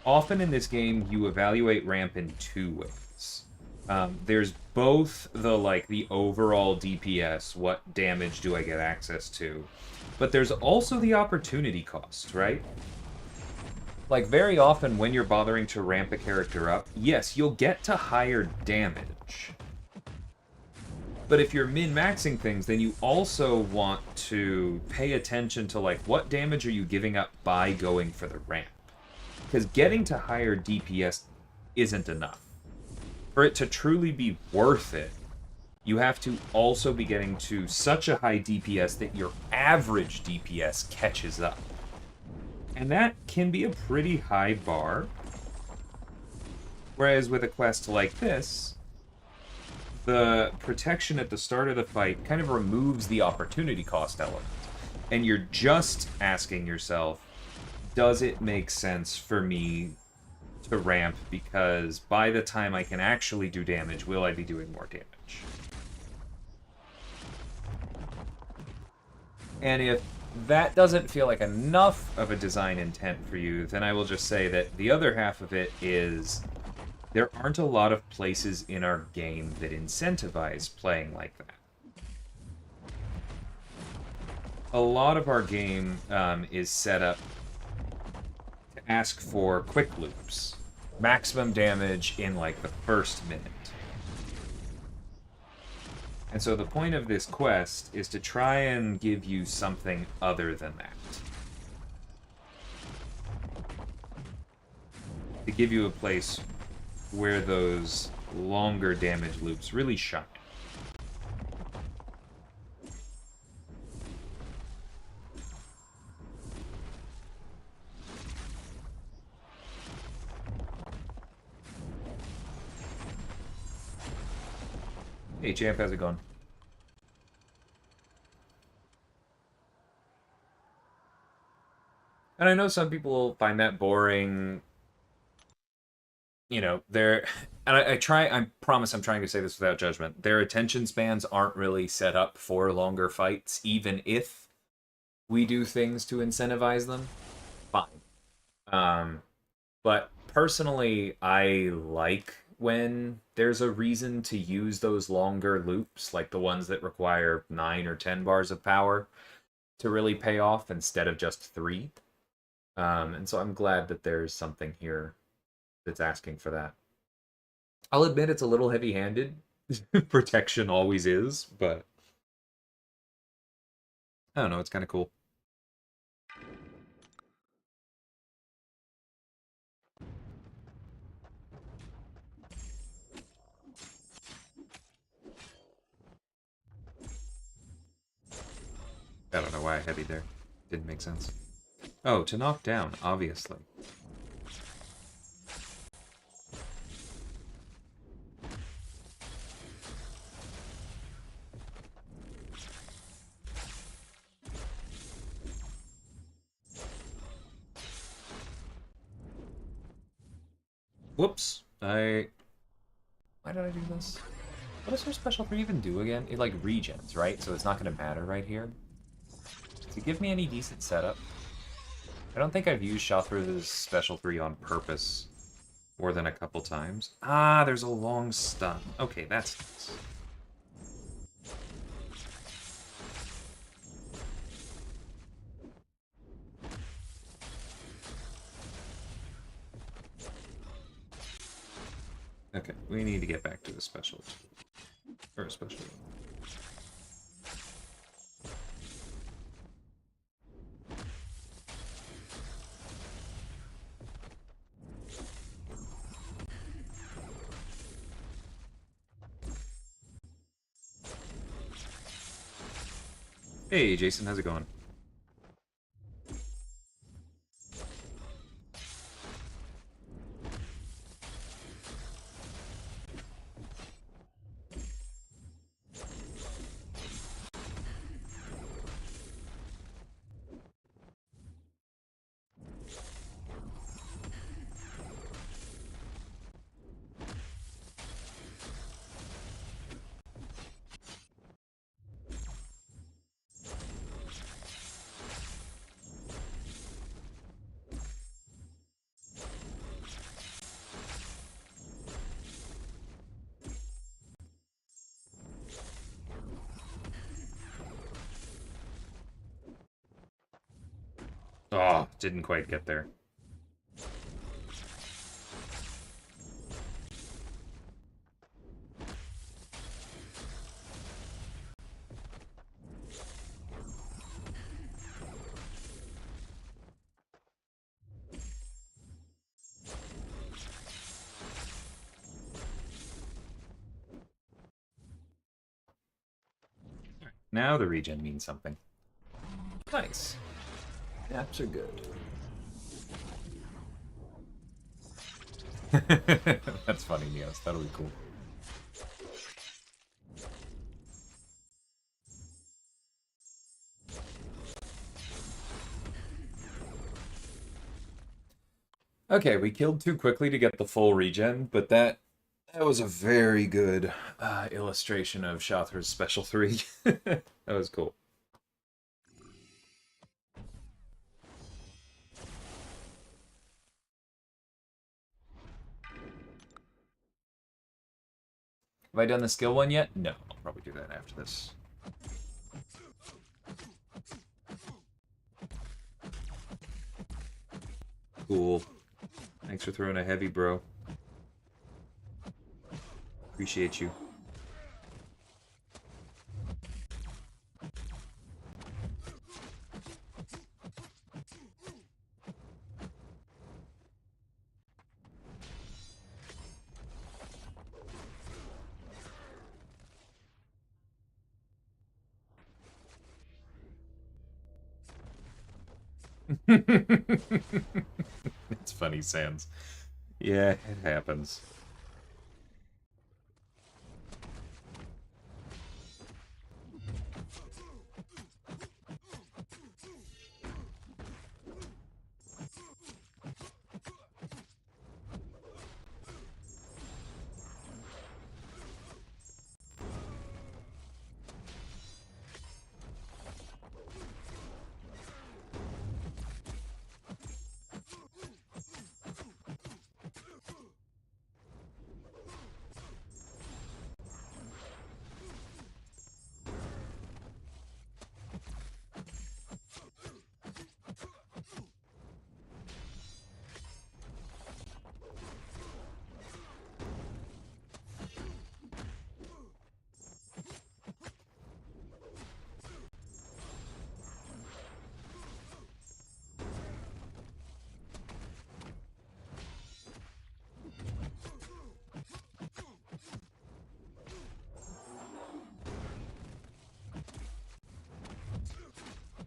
often in this game, you evaluate ramp in two ways. There's both the overall DPS, what damage do I get access to, but there's also the opportunity cost, right? Like, very often when you're bothering to ramp a character up, yes, you'll get to higher damage. But if you're min-maxing things, then you also want to pay attention to, like, what damage are you giving up by going for the ramp? Because getting to higher DPS isn't enough. For it to truly be worth it, you have to also be getting to such a high DPS that your average DPS catches up. And that can be a pretty high bar. Whereas with a quest like this, the protection at the start of the fight kind of removes the opportunity cost element. And you're just asking yourself, does it make sense for me to ramp, because by the time I can actually do damage, will I be doing more damage? And if that doesn't feel like enough of a design intent for you, then I will just say that the other half of it is there aren't a lot of places in our game that incentivize playing like that. A lot of our game is set up to ask for quick loops. Maximum damage in, like, the first minute. And so the point of this quest is to try and give you something other than that. To give you a place where those longer damage loops really shine. Hey champ, how's it going? And I know some people find that boring. You know, they're... And I promise I'm trying to say this without judgment. Their attention spans aren't really set up for longer fights, even if we do things to incentivize them. Fine. But personally, I like when there's a reason to use those longer loops, like the ones that require 9 or 10 bars of power to really pay off instead of just 3. And so I'm glad that there's something here that's asking for that. I'll admit it's a little heavy-handed. Protection always is, but I don't know, it's kind of cool. I don't know why I heavy there. Didn't make sense. Oh, to knock down, obviously. Whoops. Why did I do this? What does her special 3 even do again? It, like, regens, right? So it's not going to matter right here. Does it give me any decent setup? I don't think I've used Shothra's special 3 on purpose more than a couple times. Ah, there's a long stun. Okay, that's nice. Okay, we need to get back to the special 2. Or a special 1. Hey, Jason, how's it going? didn't quite get there. Now the regen means something. Nice. Naps are good. That's funny, Neos. That'll be cool. Okay, we killed too quickly to get the full regen, but that was a very good illustration of Shathra's special 3. That was cool. Have I done the skill one yet? No, I'll probably do that after this. Cool. Thanks for throwing a heavy, bro. Appreciate you. It's funny, Sans. Yeah, it happens.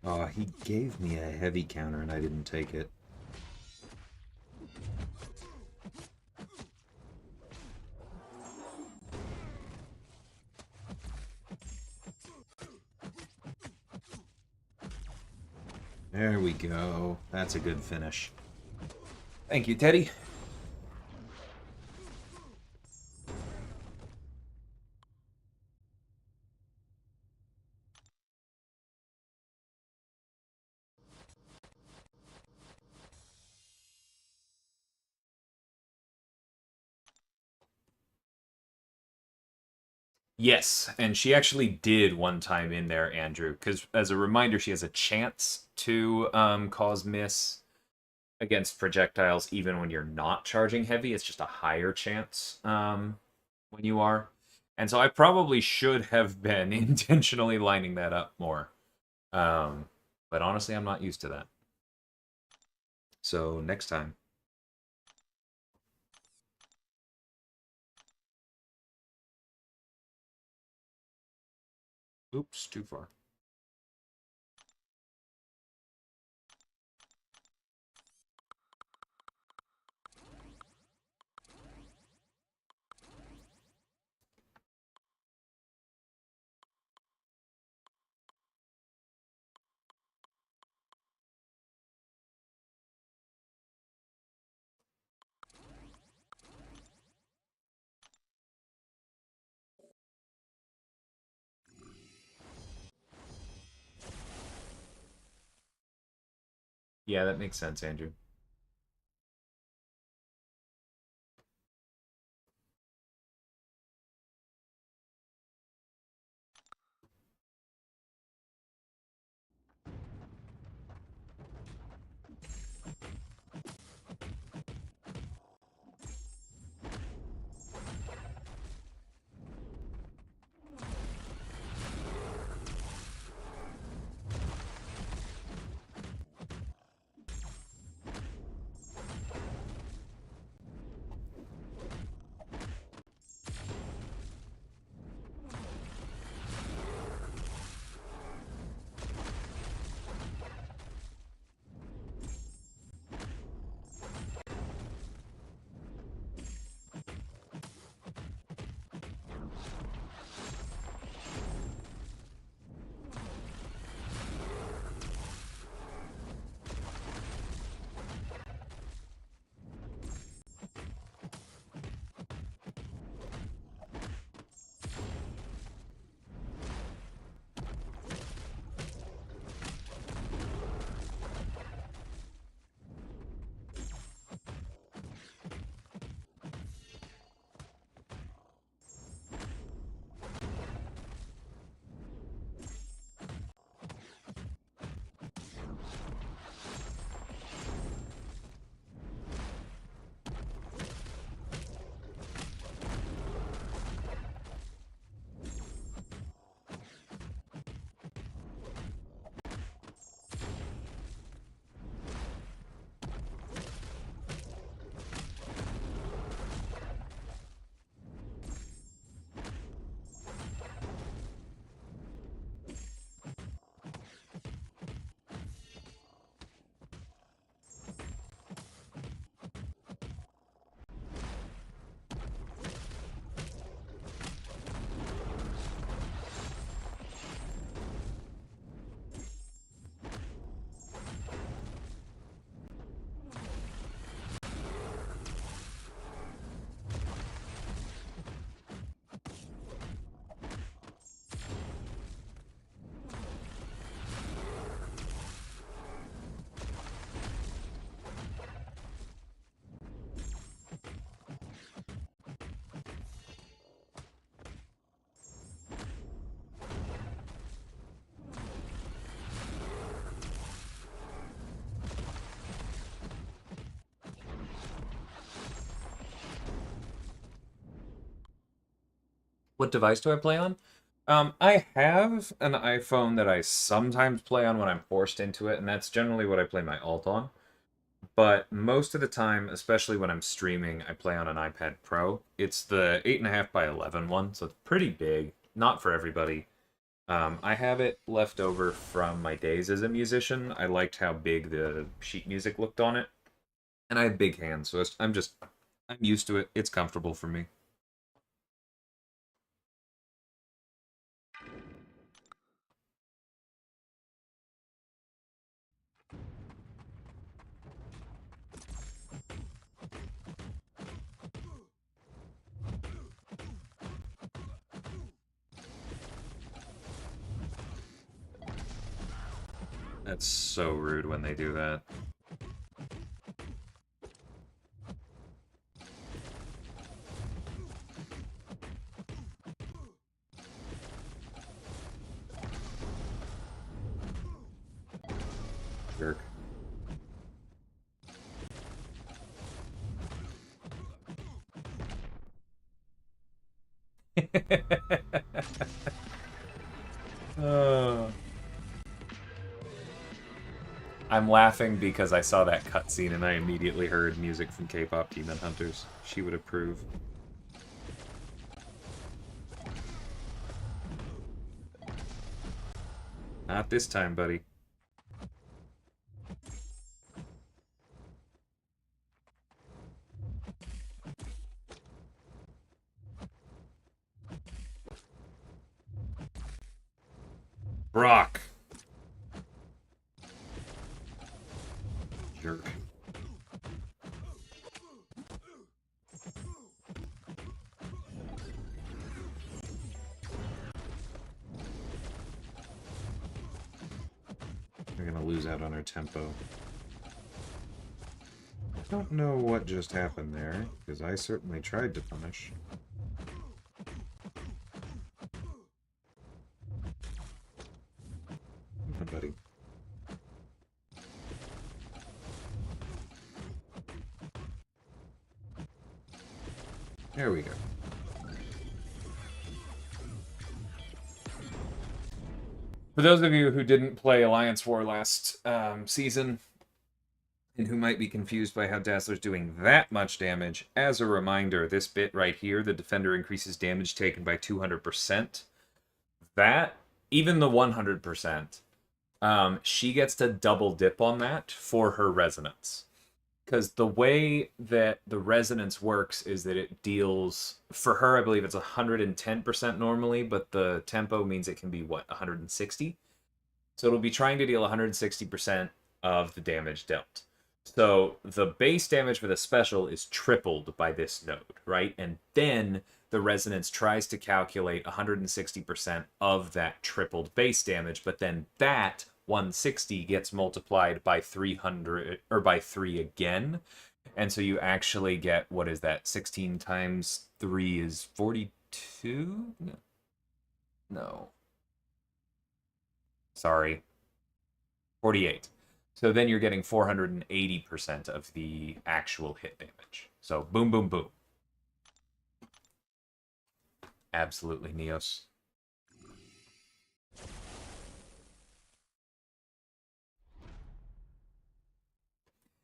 Oh, he gave me a heavy counter and I didn't take it. There we go. That's a good finish. Thank you, Teddy. Yes, and she actually did one time in there, Andrew, because as a reminder, she has a chance to cause miss against projectiles even when you're not charging heavy. It's just a higher chance when you are. And so I probably should have been intentionally lining that up more. But honestly, I'm not used to that. So next time. Oops, too far. Yeah, that makes sense, Andrew. What device do I play on? I have an iPhone that I sometimes play on when I'm forced into it, and that's generally what I play my alt on. But most of the time, especially when I'm streaming, I play on an iPad Pro. It's the 8.5 by 11 one, so it's pretty big. Not for everybody. I have it left over from my days as a musician. I liked how big the sheet music looked on it, and I have big hands, so I'm used to it. It's comfortable for me. That's so rude when they do that. Jerk. Uh, I'm laughing because I saw that cutscene and I immediately heard music from K-pop Demon Hunters. She would approve. Not this time, buddy. Brock. Jerk. We're gonna lose out on our tempo. I don't know what just happened there, because I certainly tried to punish. Come on, buddy. There we go. For those of you who didn't play Alliance War last season, and who might be confused by how Dazzler's doing that much damage, as a reminder, this bit right here, the defender increases damage taken by 200%. That, even the 100%, she gets to double dip on that for her resonance. Because the way that the resonance works is that it deals, for her, I believe it's 110% normally, but the tempo means it can be, what, 160? So it'll be trying to deal 160% of the damage dealt. So the base damage for the special is tripled by this node, right? And then the resonance tries to calculate 160% of that tripled base damage, but then that 160 gets multiplied by 300 or by 3 again. And so you actually get, what is that? 16 times 3 is 42? No. Sorry. 48. So then you're getting 480% of the actual hit damage. So boom, boom, boom. Absolutely, Neos.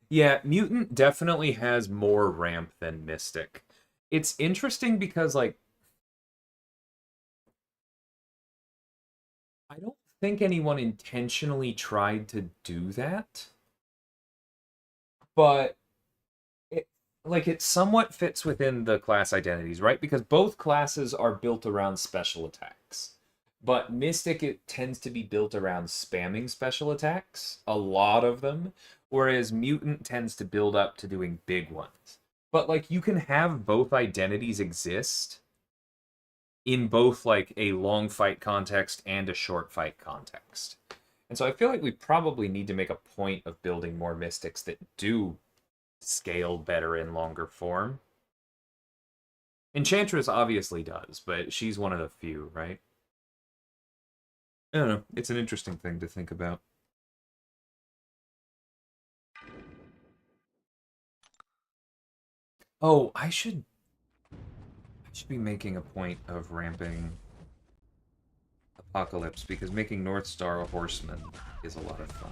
Yeah, Mutant definitely has more ramp than Mystic. It's interesting because, like, I don't think anyone intentionally tried to do that, but it somewhat fits within the class identities, right? Because both classes are built around special attacks. But Mystic, it tends to be built around spamming special attacks, a lot of them, whereas Mutant tends to build up to doing big ones. But like you can have both identities exist in both like a long fight context and a short fight context. And so I feel like we probably need to make a point of building more Mystics that do scale better in longer form. Enchantress obviously does, but she's one of the few, right? I don't know. It's an interesting thing to think about. Oh, I should Should be making a point of ramping Apocalypse, because making North Star a horseman is a lot of fun.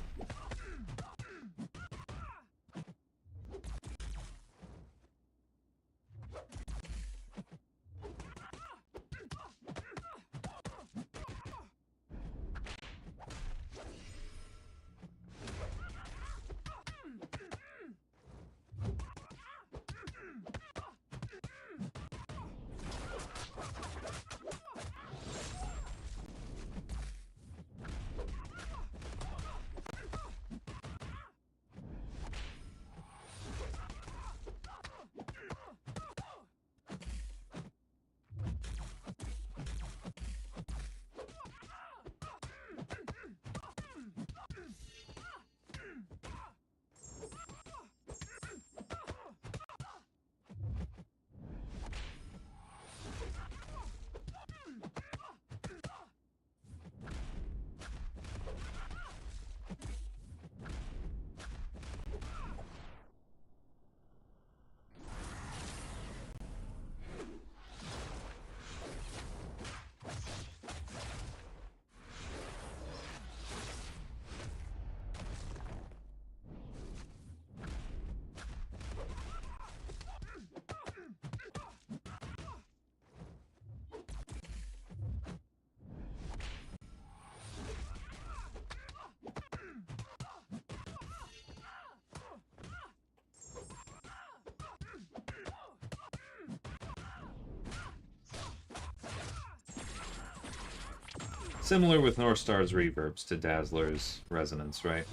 Similar with North Star's reverbs to Dazzler's resonance, right?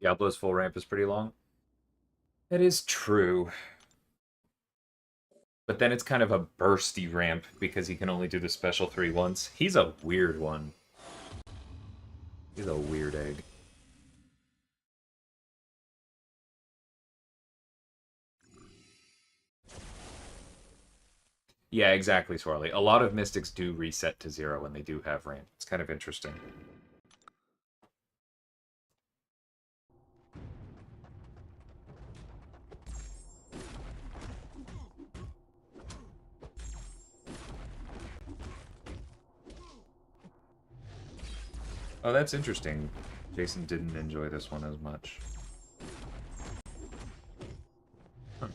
Diablo's full ramp is pretty long. That is true. But then it's kind of a bursty ramp because he can only do the special 3 once. He's a weird one. He's a weird egg. Yeah, exactly, Swarly. A lot of Mystics do reset to 0 when they do have ramp. It's kind of interesting. Oh, that's interesting. Jason didn't enjoy this one as much. Huh.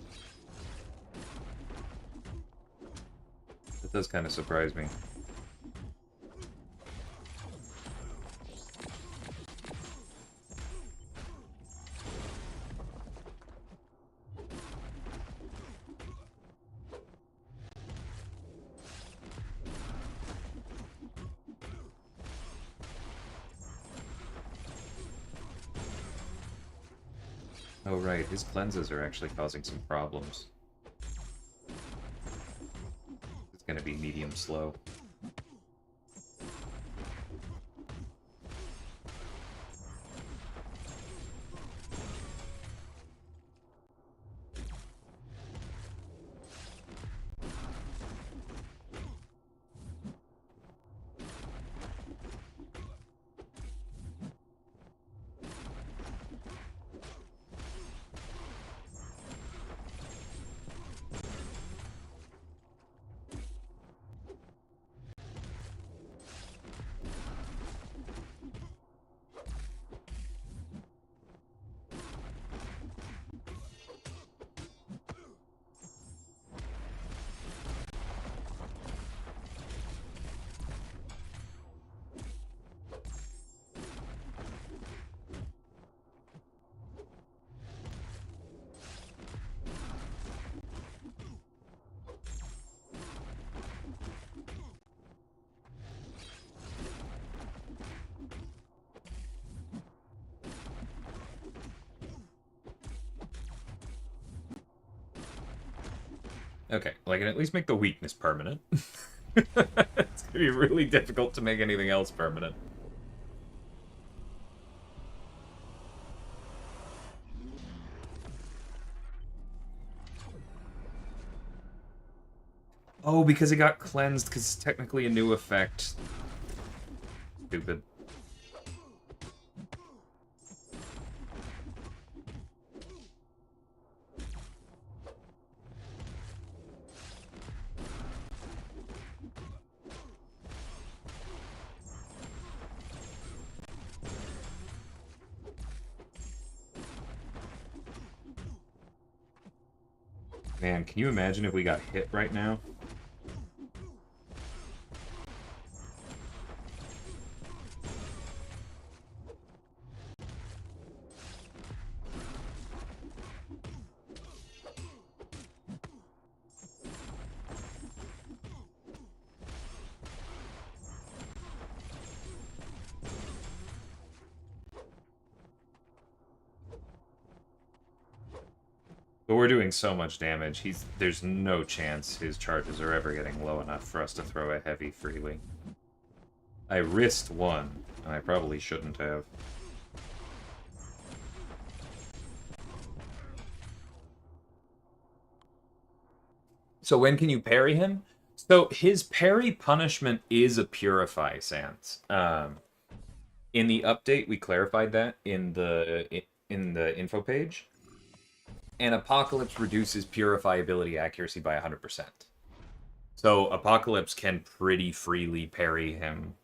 That does kind of surprise me. Oh right, his cleanses are actually causing some problems. It's gonna be medium slow. Okay, well, I can at least make the weakness permanent. It's gonna be really difficult to make anything else permanent. Oh, because it got cleansed, because it's technically a new effect. Stupid. Man, can you imagine if we got hit right now? But we're doing so much damage, there's no chance his charges are ever getting low enough for us to throw a heavy freely. I risked one, and I probably shouldn't have. So when can you parry him? So his parry punishment is a Purify stance. In the update, we clarified that in the info page. And Apocalypse reduces Purify ability accuracy by 100%. So Apocalypse can pretty freely parry him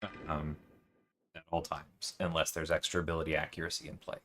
at all times, unless there's extra ability accuracy in play.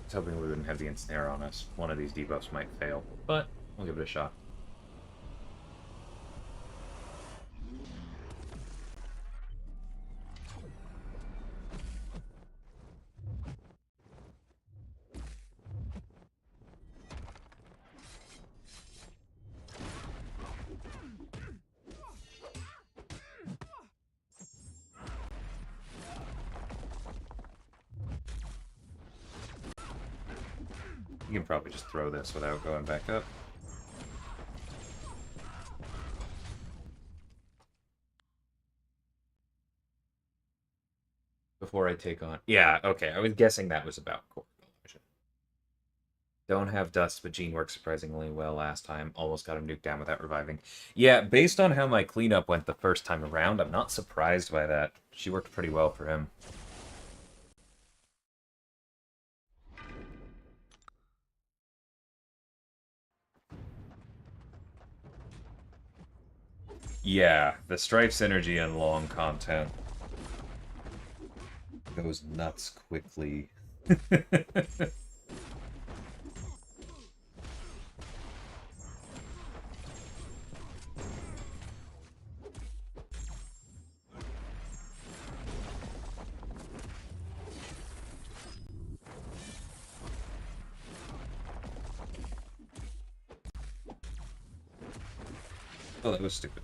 I was hoping we wouldn't have the ensnare on us. One of these debuffs might fail, but we'll give it a shot. You can probably just throw this without going back up. Before I take on... Yeah, okay, I was guessing that was about core collision. Don't have dust, but Jean worked surprisingly well last time. Almost got him nuked down without reviving. Yeah, based on how my cleanup went the first time around, I'm not surprised by that. She worked pretty well for him. Yeah, the Strife synergy and long content goes nuts quickly. Oh, that was stupid.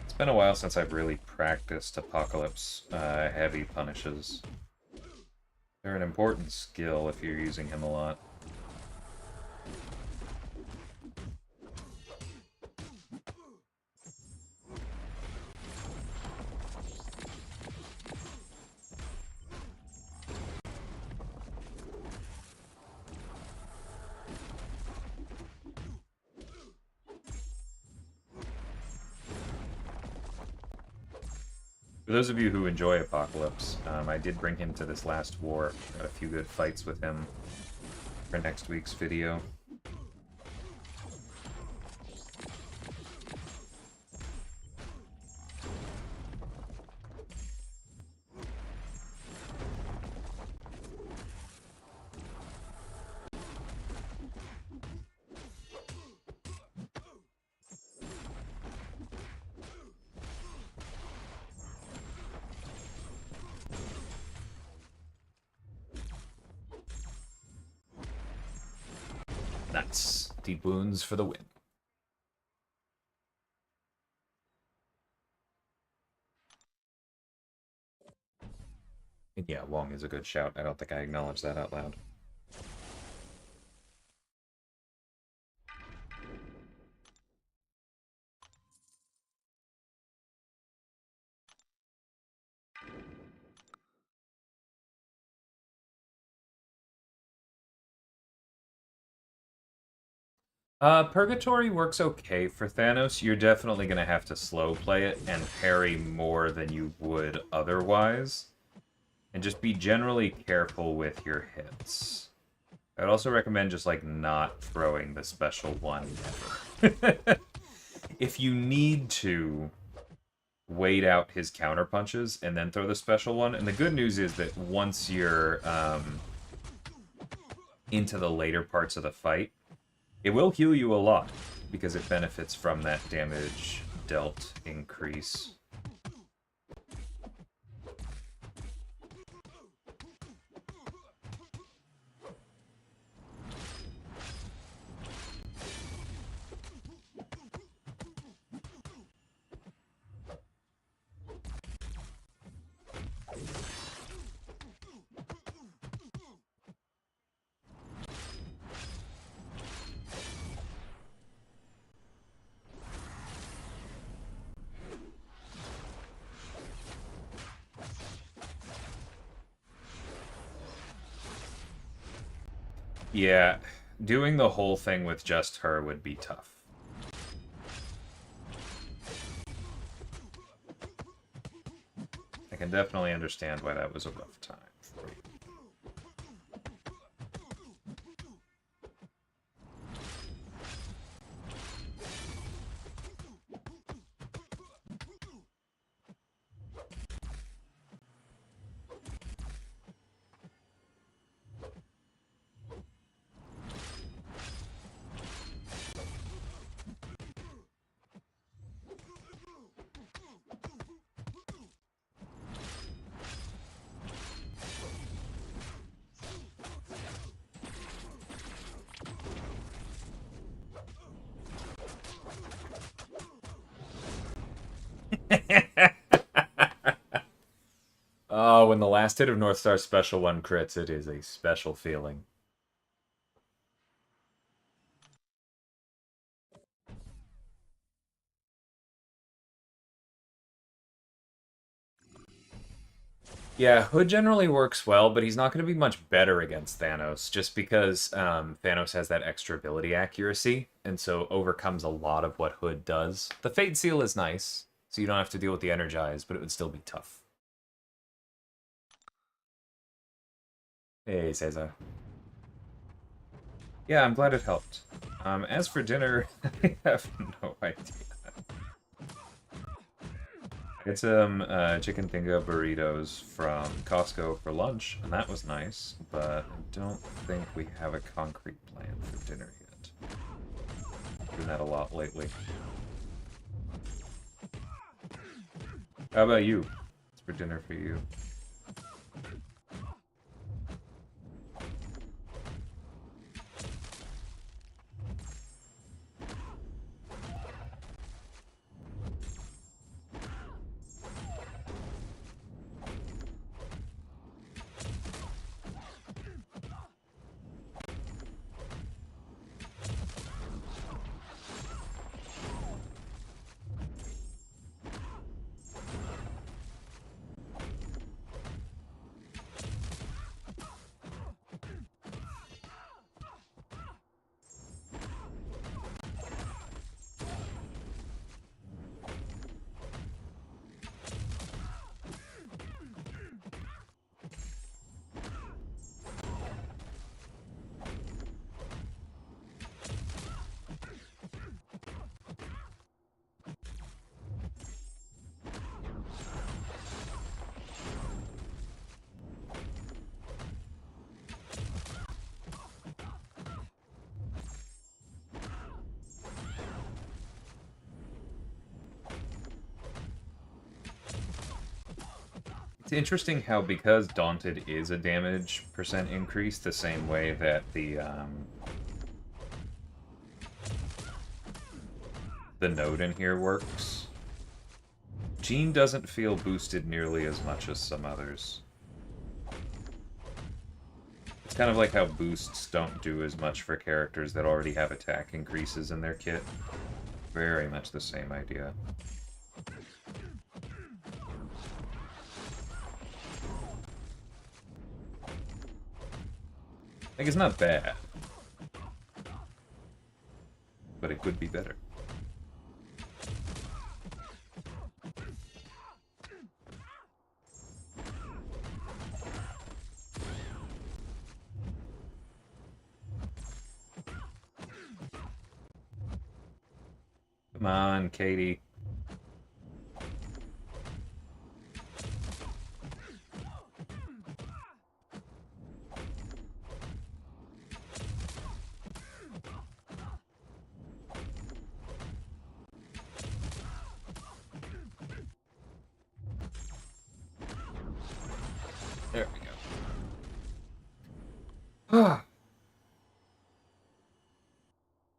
It's been a while since I've really practiced Apocalypse heavy punishes. They're an important skill if you're using him a lot. For those of you who enjoy Apocalypse, I did bring him to this last war. Got a few good fights with him for next week's video. Nice. Deep wounds for the win. And yeah, Wong is a good shout. I don't think I acknowledged that out loud. Purgatory works okay for Thanos. You're definitely going to have to slow play it and parry more than you would otherwise. And just be generally careful with your hits. I'd also recommend just, like, not throwing the special one ever. If you need to, wait out his counter punches and then throw the special one. And the good news is that once you're into the later parts of the fight, it will heal you a lot, because it benefits from that damage dealt increase. Yeah, doing the whole thing with just her would be tough. I can definitely understand why that was a rough time for you. Oh, when the last hit of North Star Special 1 crits, it is a special feeling. Yeah, Hood generally works well, but he's not going to be much better against Thanos, just because Thanos has that extra ability accuracy, and so overcomes a lot of what Hood does. The Fate Seal is nice, so you don't have to deal with the Energize, but it would still be tough. Hey, Cesar. Yeah, I'm glad it helped. As for dinner, I have no idea. Get some chicken finger burritos from Costco for lunch, and that was nice, but I don't think we have a concrete plan for dinner yet. Doing that a lot lately. How about you? What's for dinner for you? It's interesting how, because Daunted is a damage percent increase, the same way that the node in here works, Jean doesn't feel boosted nearly as much as some others. It's kind of like how boosts don't do as much for characters that already have attack increases in their kit. Very much the same idea. Like, it's not bad, but it could be better. Come on, Katie. There we go.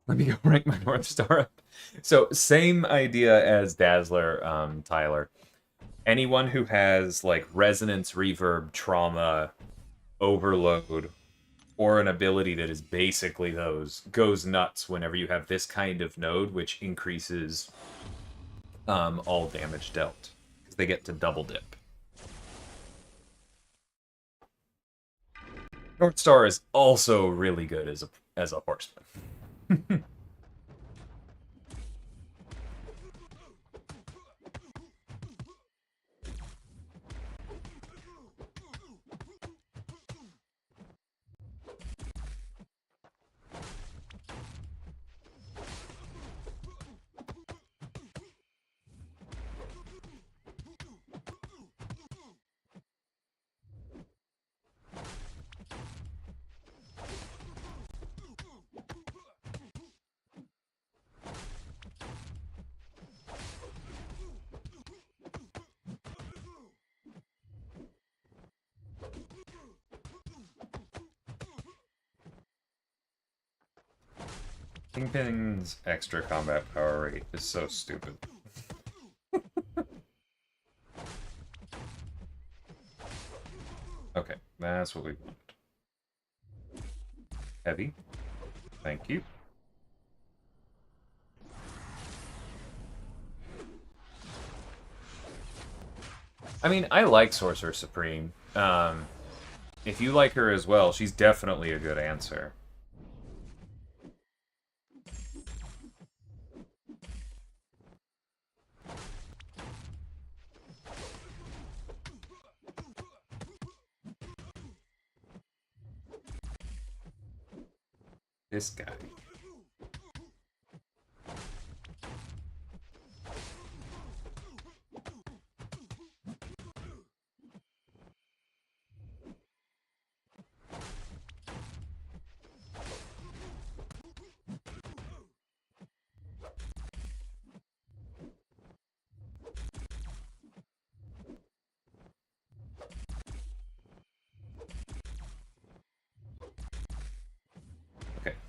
Let me go rank my North Star up. So, same idea as Dazzler, Tyler. Anyone who has, like, resonance, reverb, trauma, overload, or an ability that is basically those, goes nuts whenever you have this kind of node, which increases all damage dealt. Because they get to double dip. North Star is also really good as a horseman. Kingpin's extra combat power rate is so stupid. Okay, that's what we wanted. Heavy. Thank you. I mean, I like Sorcerer Supreme. If you like her as well, she's definitely a good answer. This guy.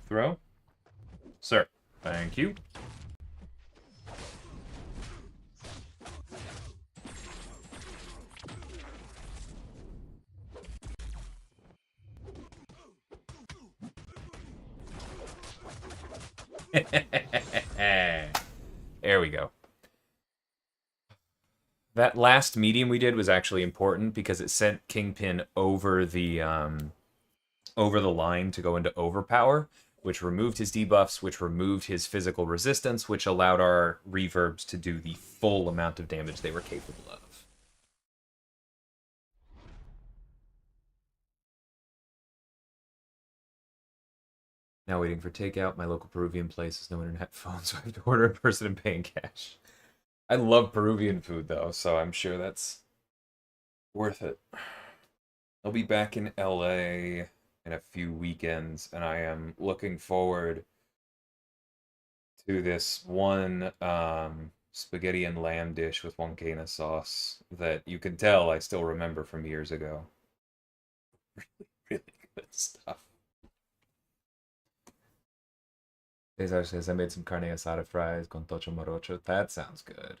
throw. Sir, thank you. There we go. That last medium we did was actually important because it sent Kingpin over the line to go into overpower, which removed his debuffs, which removed his physical resistance, which allowed our reverbs to do the full amount of damage they were capable of. Now waiting for takeout. My local Peruvian place has no internet phone, so I have to order in person and pay in cash. I love Peruvian food, though, so I'm sure that's worth it. I'll be back in LA in a few weekends, and I am looking forward to this one spaghetti and lamb dish with huancaina sauce that you can tell I still remember from years ago. Really, really good stuff. Cesar says, I made some carne asada fries con tocho morocho. That sounds good.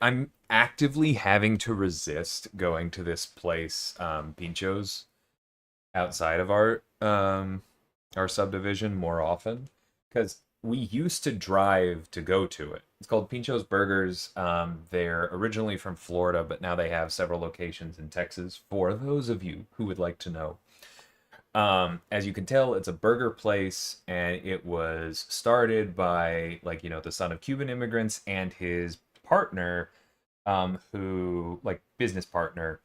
I'm actively having to resist going to this place, Pinchos, outside of our subdivision more often, because we used to drive to go to it. It's called Pinchos Burgers. They're originally from Florida, but now they have several locations in Texas, for those of you who would like to know. As you can tell, it's a burger place, and it was started by, like, you know, the son of Cuban immigrants and his partner, business partner,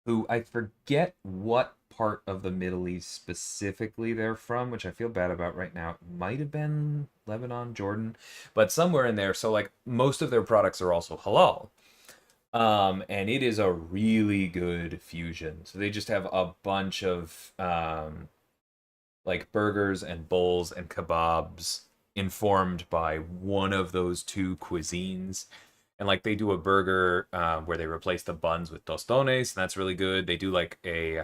who I forget what part of the Middle East specifically they're from, which I feel bad about right now. It might have been Lebanon, Jordan, but somewhere in there. So, like, most of their products are also halal. And it is a really good fusion. So they just have a bunch of like burgers and bowls and kebabs informed by one of those two cuisines. And like they do a burger where they replace the buns with tostones, and that's really good. They do like a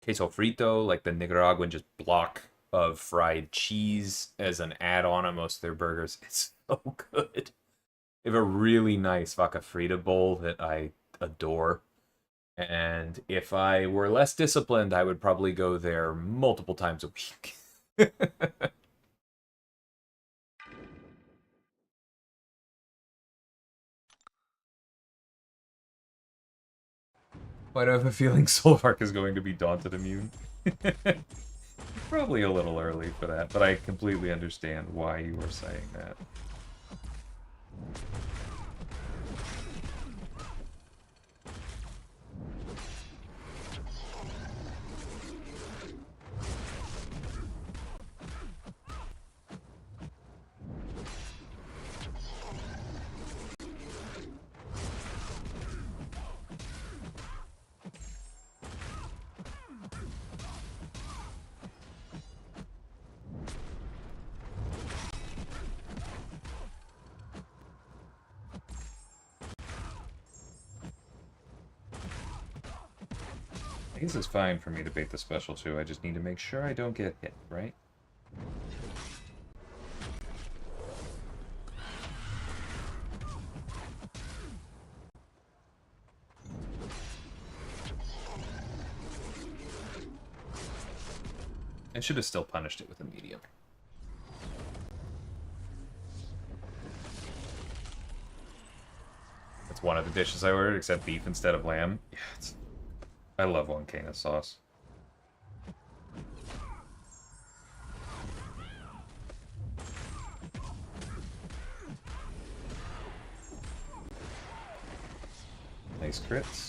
queso frito, like the Nicaraguan just block of fried cheese as an add-on on most of their burgers. It's so good. They have a really nice vaca frita bowl that I adore. And if I were less disciplined, I would probably go there multiple times a week. Why do I have a feeling Solvark is going to be Daunted immune? Probably a little early for that, but I completely understand why you were saying that. I guess it's fine for me to bait the special too. I just need to make sure I don't get hit, right? I should have still punished it with a medium. That's one of the dishes I ordered, except beef instead of lamb. Yeah, I love huancaina sauce. Nice crits.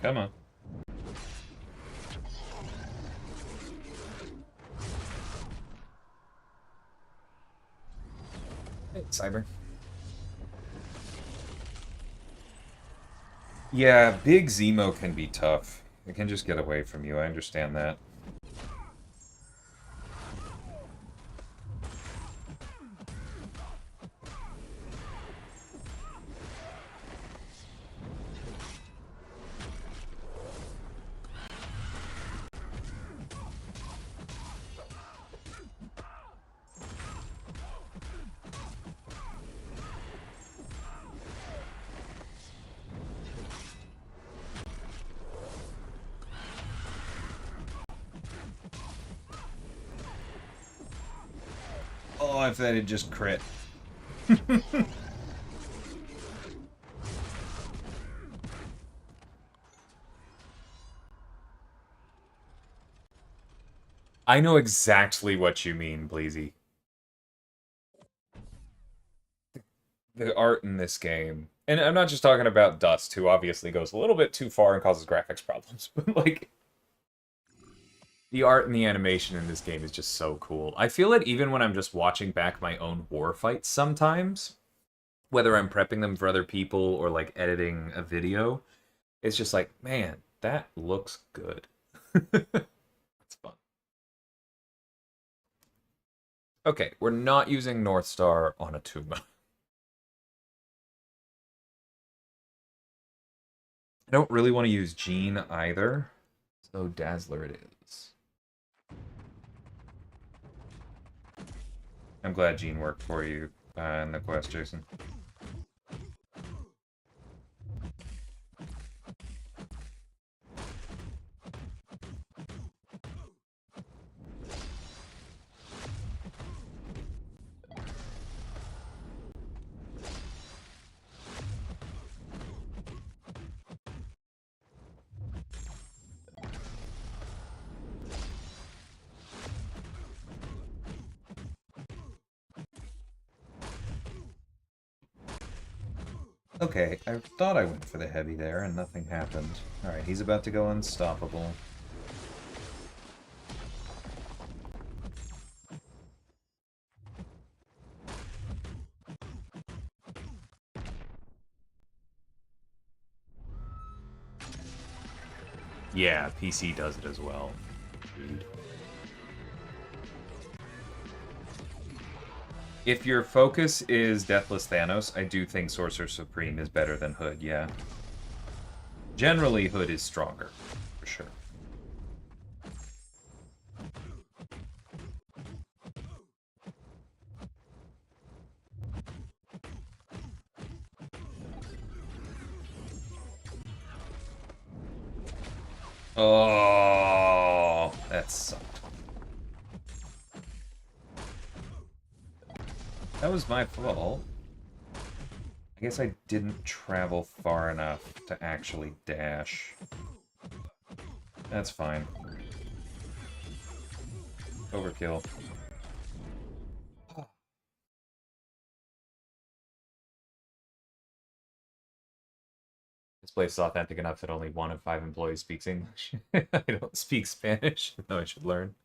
Come on. Hey, Cyber. Yeah, big Zemo can be tough. It can just get away from you, I understand that. Oh, if that had just crit. I know exactly what you mean, Bleezy. The art in this game, and I'm not just talking about Dust, who obviously goes a little bit too far and causes graphics problems, but like the art and the animation in this game is just so cool. I feel it even when I'm just watching back my own war fights sometimes, whether I'm prepping them for other people or like editing a video. It's just like, man, that looks good. It's fun. Okay, we're not using North Star on a Tuma. I don't really want to use Jean either. So Dazzler it is. I'm glad Jean worked for you in the quest, Jason. Okay, I thought I went for the heavy there and nothing happened. Alright, he's about to go unstoppable. Yeah, PC does it as well. Agreed. If your focus is Deathless Thanos, I do think Sorcerer Supreme is better than Hood, yeah. Generally, Hood is stronger, for sure. Oh, that sucked. That was my fault. I guess I didn't travel far enough to actually dash. That's fine. Overkill. This place is authentic enough that only 1 of 5 employees speaks English. I don't speak Spanish, though I should learn.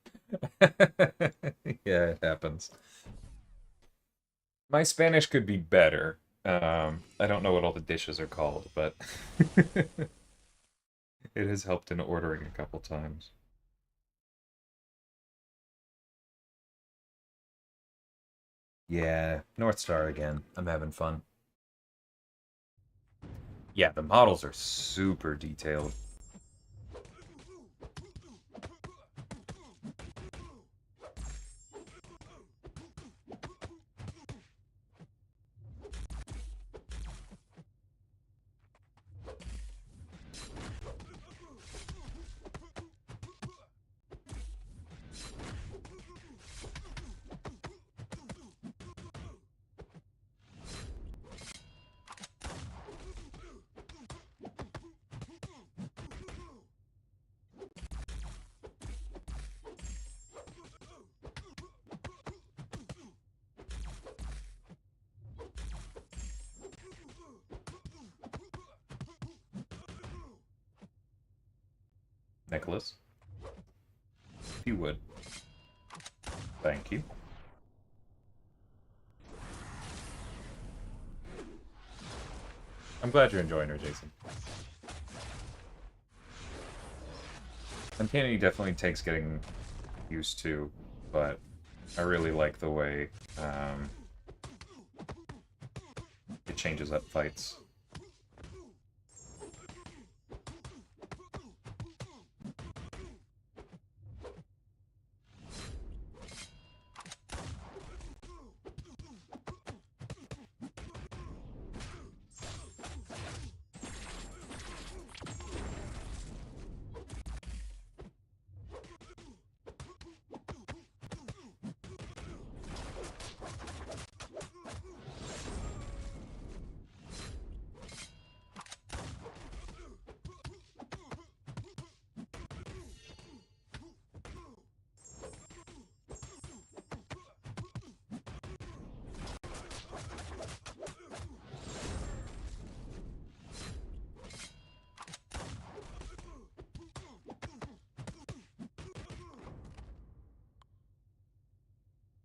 Yeah, it happens. My Spanish could be better. I don't know what all the dishes are called, but it has helped in ordering a couple times. Yeah, North Star again. I'm having fun. Yeah, the models are super detailed. Nicholas, if you would. Thank you. I'm glad you're enjoying her, Jason. Uncanny definitely takes getting used to, but I really like the way it changes up fights.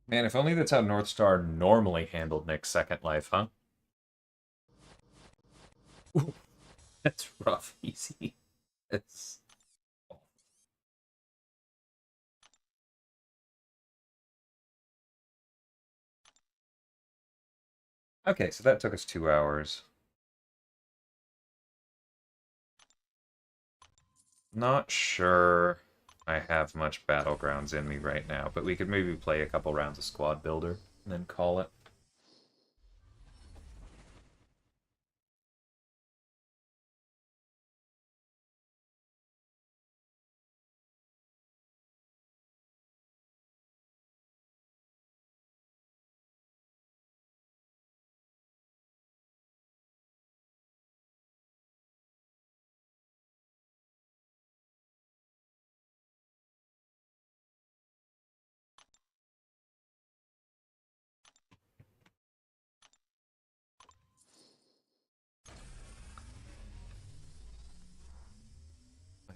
Man, if only that's how North Star normally handled Nick's second life, huh? Ooh, that's rough, easy. It's... Okay, so that took us 2 hours. Not sure I have much Battlegrounds in me right now, but we could maybe play a couple rounds of Squad Builder and then call it.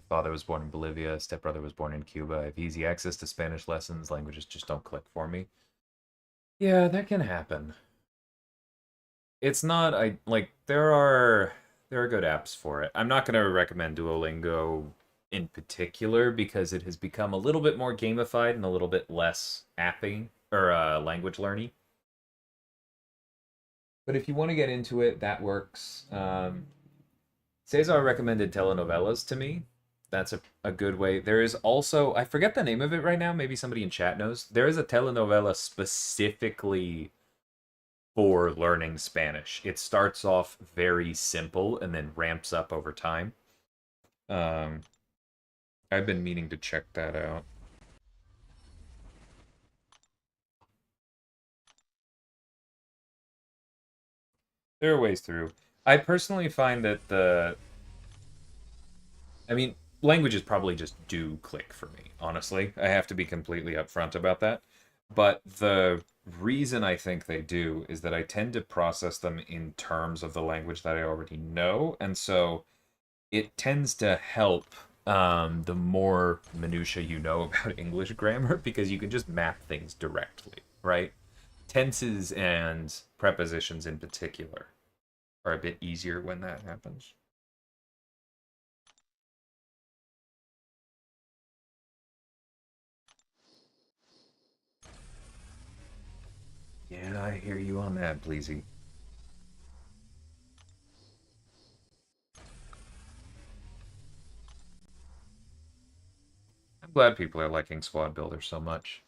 My father was born in Bolivia, stepbrother was born in Cuba. I have easy access to Spanish lessons, languages just don't click for me. Yeah, that can happen. It's not I like there are good apps for it. I'm not going to recommend Duolingo in particular because it has become a little bit more gamified and a little bit less apping or language learning. But if you want to get into it, that works. Cesar recommended telenovelas to me. That's a good way. There is also, I forget the name of it right now. Maybe somebody in chat knows. There is a telenovela specifically for learning Spanish. It starts off very simple and then ramps up over time. Um, I've been meaning to check that out. There are ways through. I personally find that I mean, languages probably just do click for me, honestly. I have to be completely upfront about that. But the reason I think they do is that I tend to process them in terms of the language that I already know. And so it tends to help the more minutia you know about English grammar because you can just map things directly, right? Tenses and prepositions in particular are a bit easier when that happens. Yeah, I hear you on that, Bleezy. I'm glad people are liking Squad Builder so much.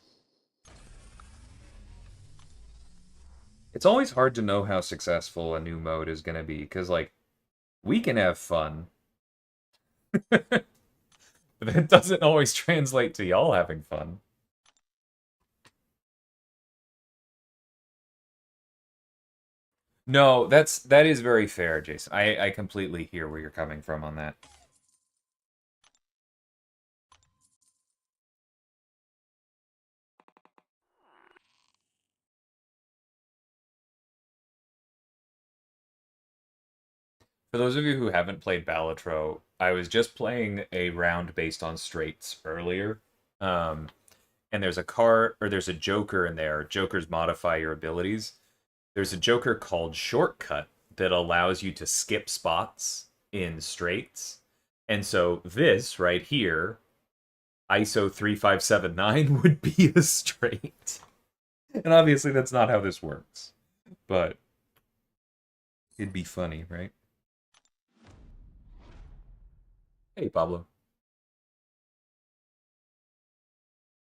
It's always hard to know how successful a new mode is going to be, because, like, we can have fun, but that doesn't always translate to y'all having fun. No, that is very fair, Jason. I completely hear where you're coming from on that. For those of you who haven't played Balatro, I was just playing a round based on straights earlier. Um, and there's a card or there's a joker in there. Jokers modify your abilities. There's a joker called Shortcut that allows you to skip spots in straights. And so this right here, ISO 3579 would be a straight. And obviously that's not how this works. But it'd be funny, right? Hey, Pablo.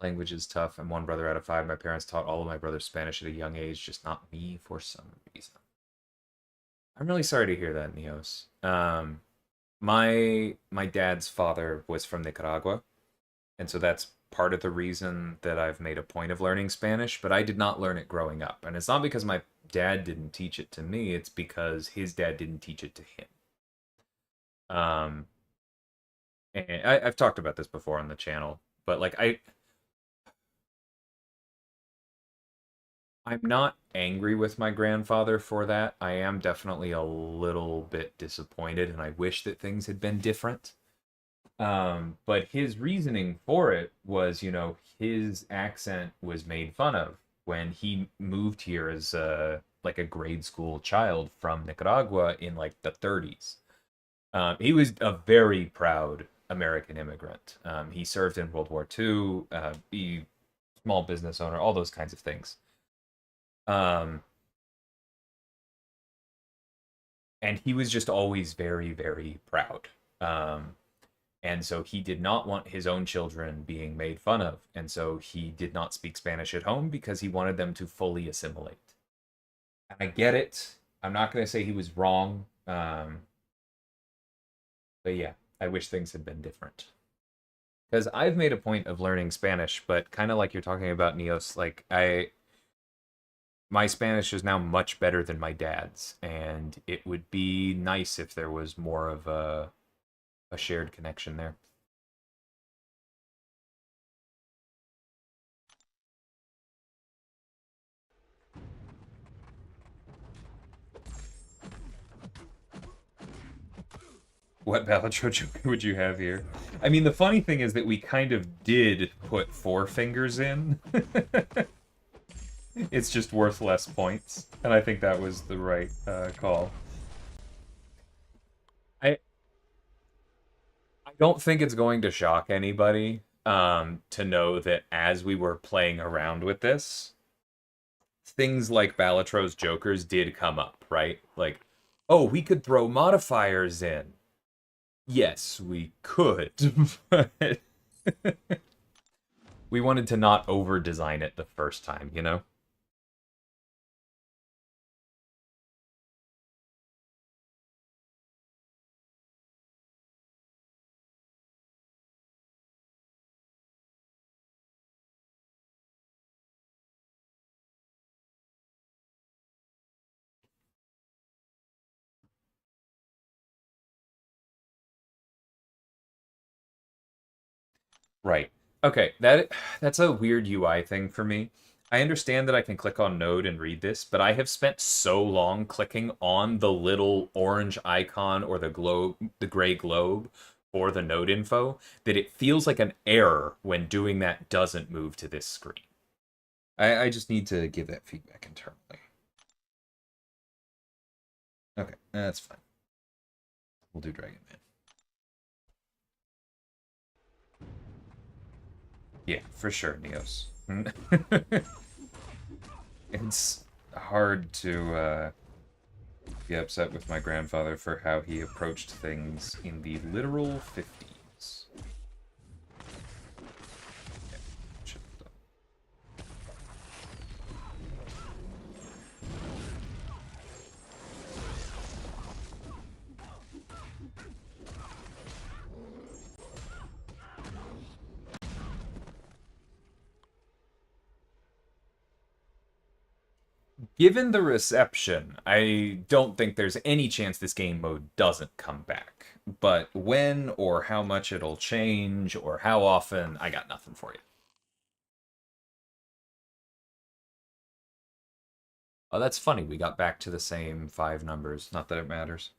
Language is tough. I'm one brother out of five. My parents taught all of my brothers Spanish at a young age, just not me for some reason. I'm really sorry to hear that, Neos. My dad's father was from Nicaragua, and so that's part of the reason that I've made a point of learning Spanish, but I did not learn it growing up. And it's not because my dad didn't teach it to me, it's because his dad didn't teach it to him. Um, and I've talked about this before on the channel, but like I'm not angry with my grandfather for that. I am definitely a little bit disappointed, and I wish that things had been different. But his reasoning for it was, his accent was made fun of when he moved here as like a grade school child from Nicaragua in like the 30s. He was a very proud American immigrant. He served in World War II, he small business owner, all those kinds of things. Um, and he was just always very, very proud. Um, and so he did not want his own children being made fun of. And so he did not speak Spanish at home because he wanted them to fully assimilate. And I get it. I'm not going to say he was wrong. But yeah, I wish things had been different. Because I've made a point of learning Spanish, but kind of like you're talking about, Neos, like my Spanish is now much better than my dad's, and it would be nice if there was more of a shared connection there. What Balatro joke would you have here? I mean, the funny thing is that we kind of did put four fingers in. It's just worth less points, and I think that was the right call. I I don't think it's going to shock anybody to know that as we were playing around with this, things like Balatro's Jokers did come up, right? Like, oh, we could throw modifiers in. Yes, we could, but we wanted to not over design it the first time, you know? Right. Okay, that's a weird UI thing for me. I understand that I can click on node and read this, but I have spent so long clicking on the little orange icon or the gray globe for the node info that it feels like an error when doing that doesn't move to this screen. I just need to give that feedback internally. Okay, that's fine. We'll do Dragon Man. Yeah, for sure, Neos. It's hard to be upset with my grandfather for how he approached things in the literal 50s. Yeah, should have done. Given the reception, I don't think there's any chance this game mode doesn't come back. But when or how much it'll change or how often, I got nothing for you. Oh, that's funny. We got back to the same five numbers. Not that it matters.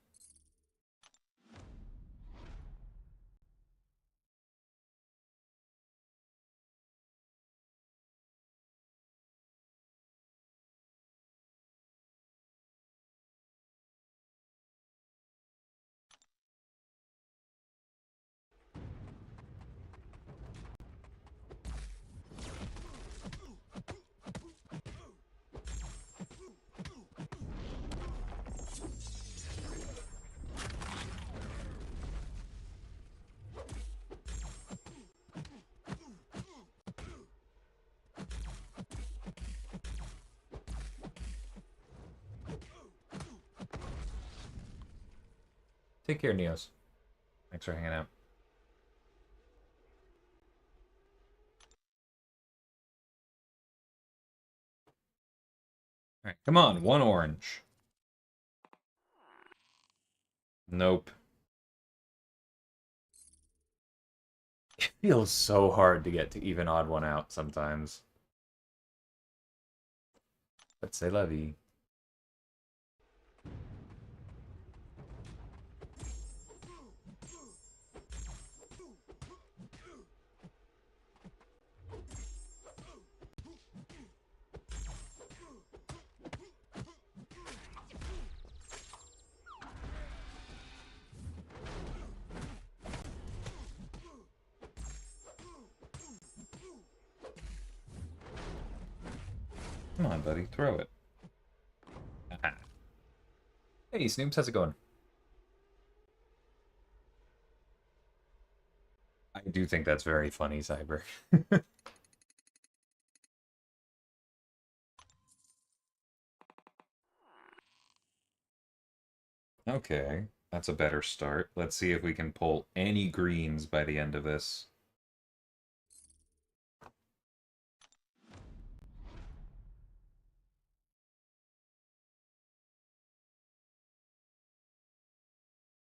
Take care, Neos. Thanks for hanging out. All right, come on, one orange. Nope. It feels so hard to get to even odd one out sometimes. But c'est la vie. Come on, buddy, throw it. Aha. Hey, Snoops, how's it going? I do think that's very funny, Cyber. Okay, that's a better start. Let's see if we can pull any greens by the end of this.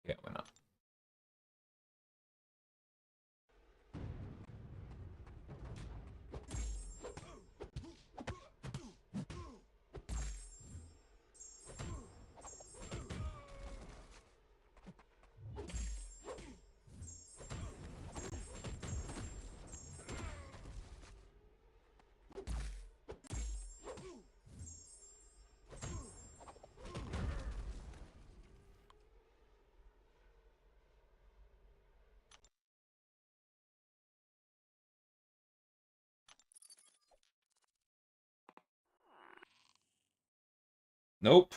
Yeah, why not? Nope.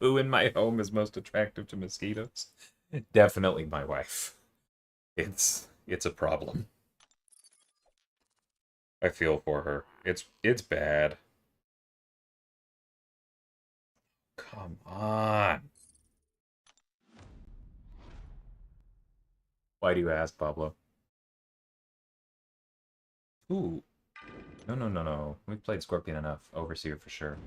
Who in my home is most attractive to mosquitoes? Definitely my wife. It's a problem. I feel for her. It's bad. Come on. Why do you ask, Pablo? Ooh. No, no, no, no. We've played Scorpion enough. Overseer for sure.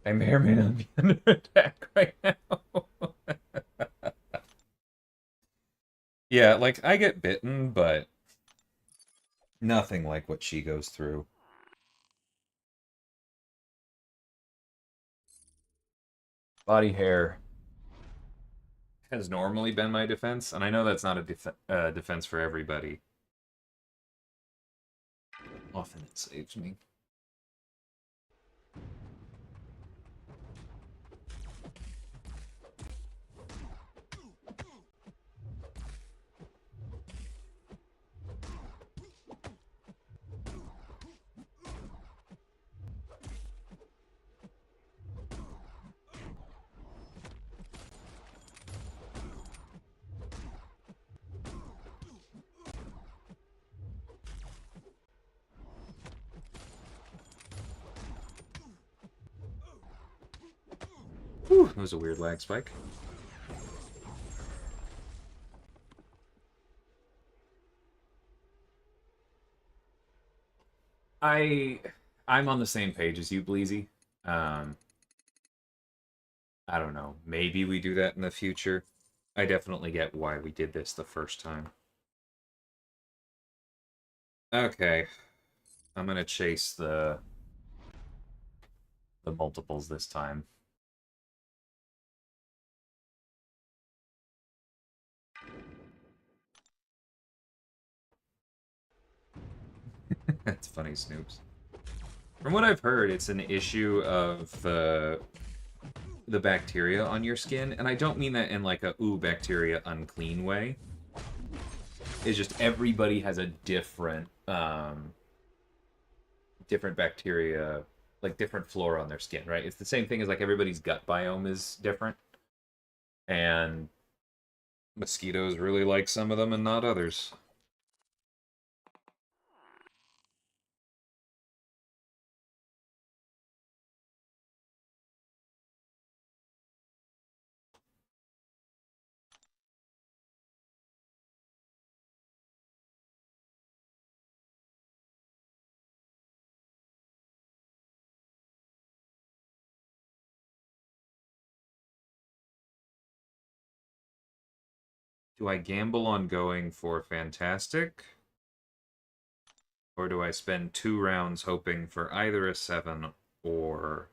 I may or may not be under attack right now. Yeah, like, I get bitten, but nothing like what she goes through. Body hair has normally been my defense, and I know that's not a defense for everybody. Often it saves me. Whew, that was a weird lag spike. I I'm on the same page as you, Bleezy. Um, I don't know. Maybe we do that in the future. I definitely get why we did this the first time. Okay. I'm gonna chase the multiples this time. That's funny, Snoops. From what I've heard, it's an issue of the bacteria on your skin, and I don't mean that in like a ooh bacteria unclean way. It's just everybody has a different bacteria, like different flora on their skin, right? It's the same thing as like everybody's gut biome is different, and mosquitoes really like some of them and not others. Do I gamble on going for Fantastic? Or do I spend 2 rounds hoping for either a 7 or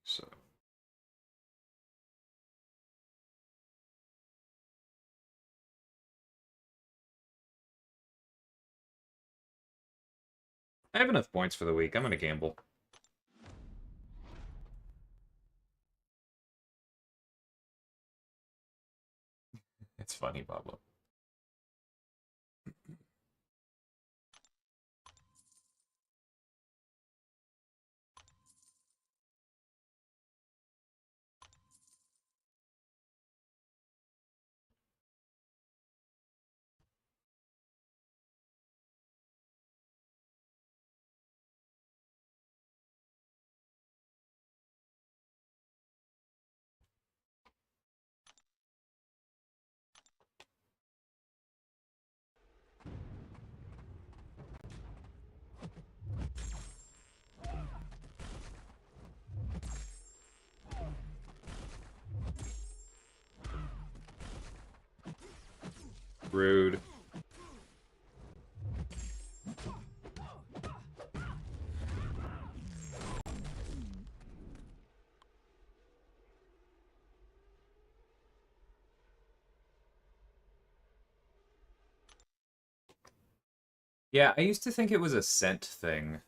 so? I have enough points for the week. I'm going to gamble. It's funny, Pablo. Rude. Yeah, I used to think it was a scent thing.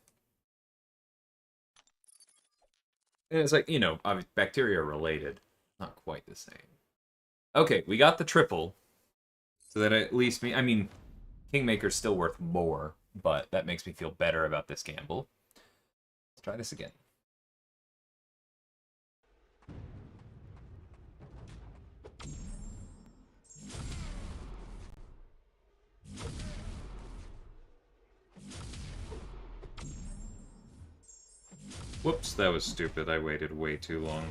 And it's like, bacteria related. Not quite the same. Okay, we got the triple. So that at least I mean, Kingmaker's still worth more, but that makes me feel better about this gamble. Let's try this again. Whoops, that was stupid. I waited way too long.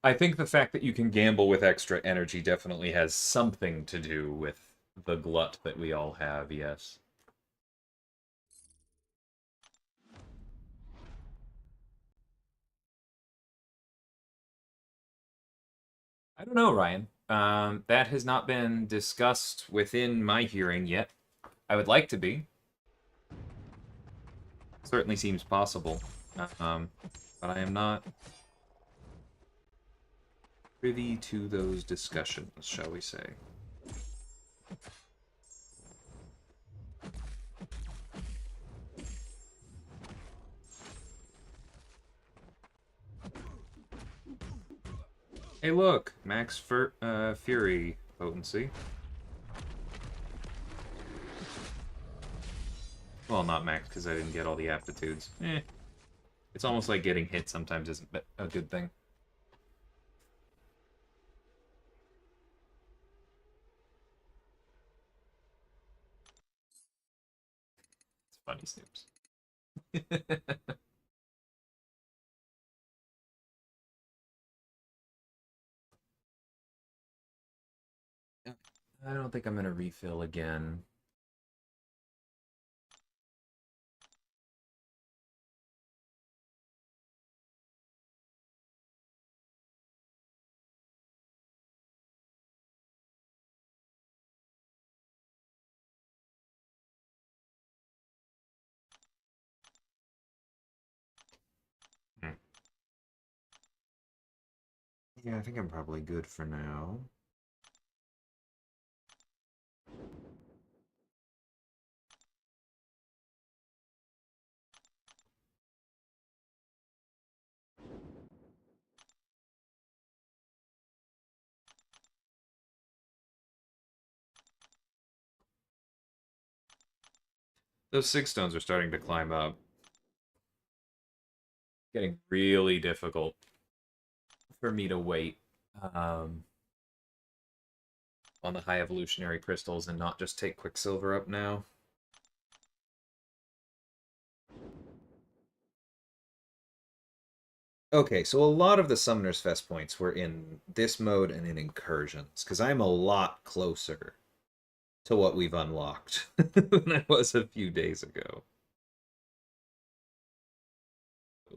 I think the fact that you can gamble with extra energy definitely has something to do with the glut that we all have, yes. I don't know, Ryan. That has not been discussed within my hearing yet. I would like to be. Certainly seems possible. Um, but I am not privy to those discussions, shall we say. Hey, look! Max Fury potency. Well, not max, because I didn't get all the aptitudes. It's almost like getting hit sometimes isn't a good thing. It's funny, Snoops. I don't think I'm gonna refill again. Hmm. Yeah, I think I'm probably good for now. Those 6 stones are starting to climb up. Getting really difficult for me to wait um, on the high evolutionary crystals and not just take Quicksilver up now. Okay, so a lot of the Summoner's Fest points were in this mode and in Incursions, because I'm a lot closer to what we've unlocked than I was a few days ago.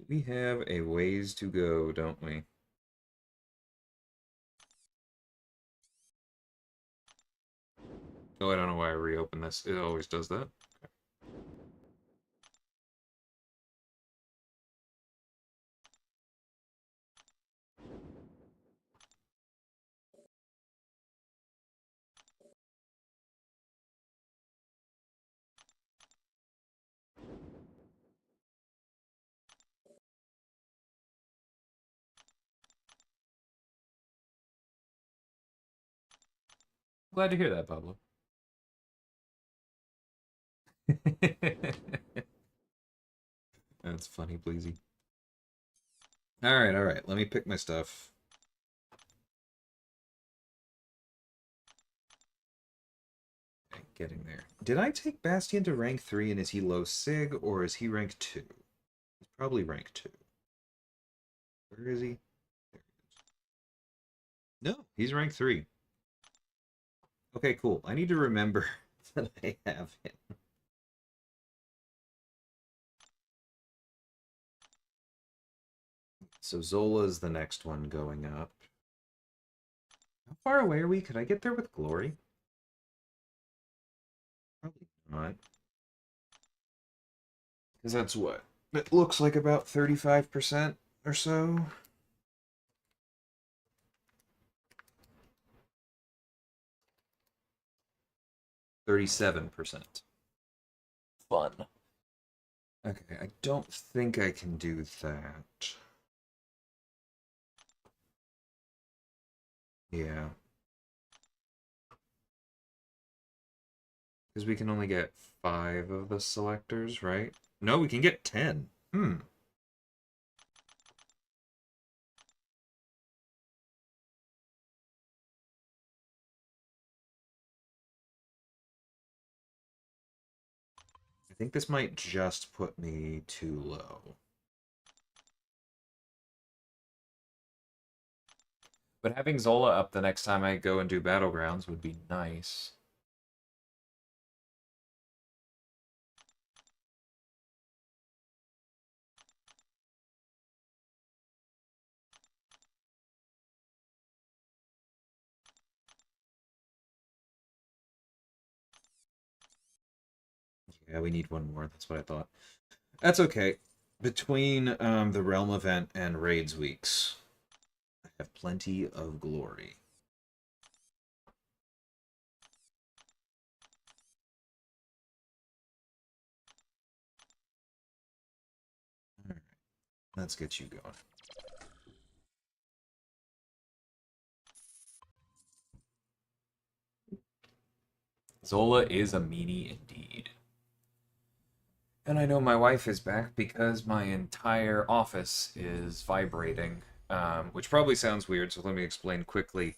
We have a ways to go, don't we? Oh, I don't know why I reopened this. It always does that. Glad to hear that, Pablo. That's funny, Bleezy. All right. Let me pick my stuff. Okay, getting there. Did I take Bastion to rank 3 and is he low Sig or is he rank 2? He's probably rank 2. Where is he? There he is. No, he's rank 3. Okay, cool. I need to remember that I have him. So Zola's the next one going up. How far away are we? Could I get there with Glory? Probably not. Because that's what? It looks like about 35% or so. 37%. Fun. Okay, I don't think I can do that. Yeah. Because we can only get 5 of the selectors, right? No, we can get 10. I think this might just put me too low. But having Zola up the next time I go and do Battlegrounds would be nice. Yeah, we need one more. That's what I thought. That's okay. Between the Realm event and Raids weeks, I have plenty of glory. All right, let's get you going. Zola is a meanie indeed. And I know my wife is back because my entire office is vibrating, which probably sounds weird, so let me explain quickly.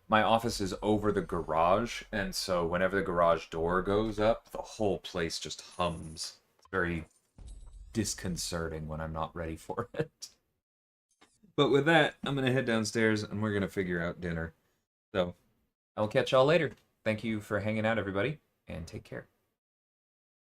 My office is over the garage, and so whenever the garage door goes up, the whole place just hums. It's very disconcerting when I'm not ready for it. But with that, I'm going to head downstairs and we're going to figure out dinner. So I'll catch y'all later. Thank you for hanging out, everybody, and take care.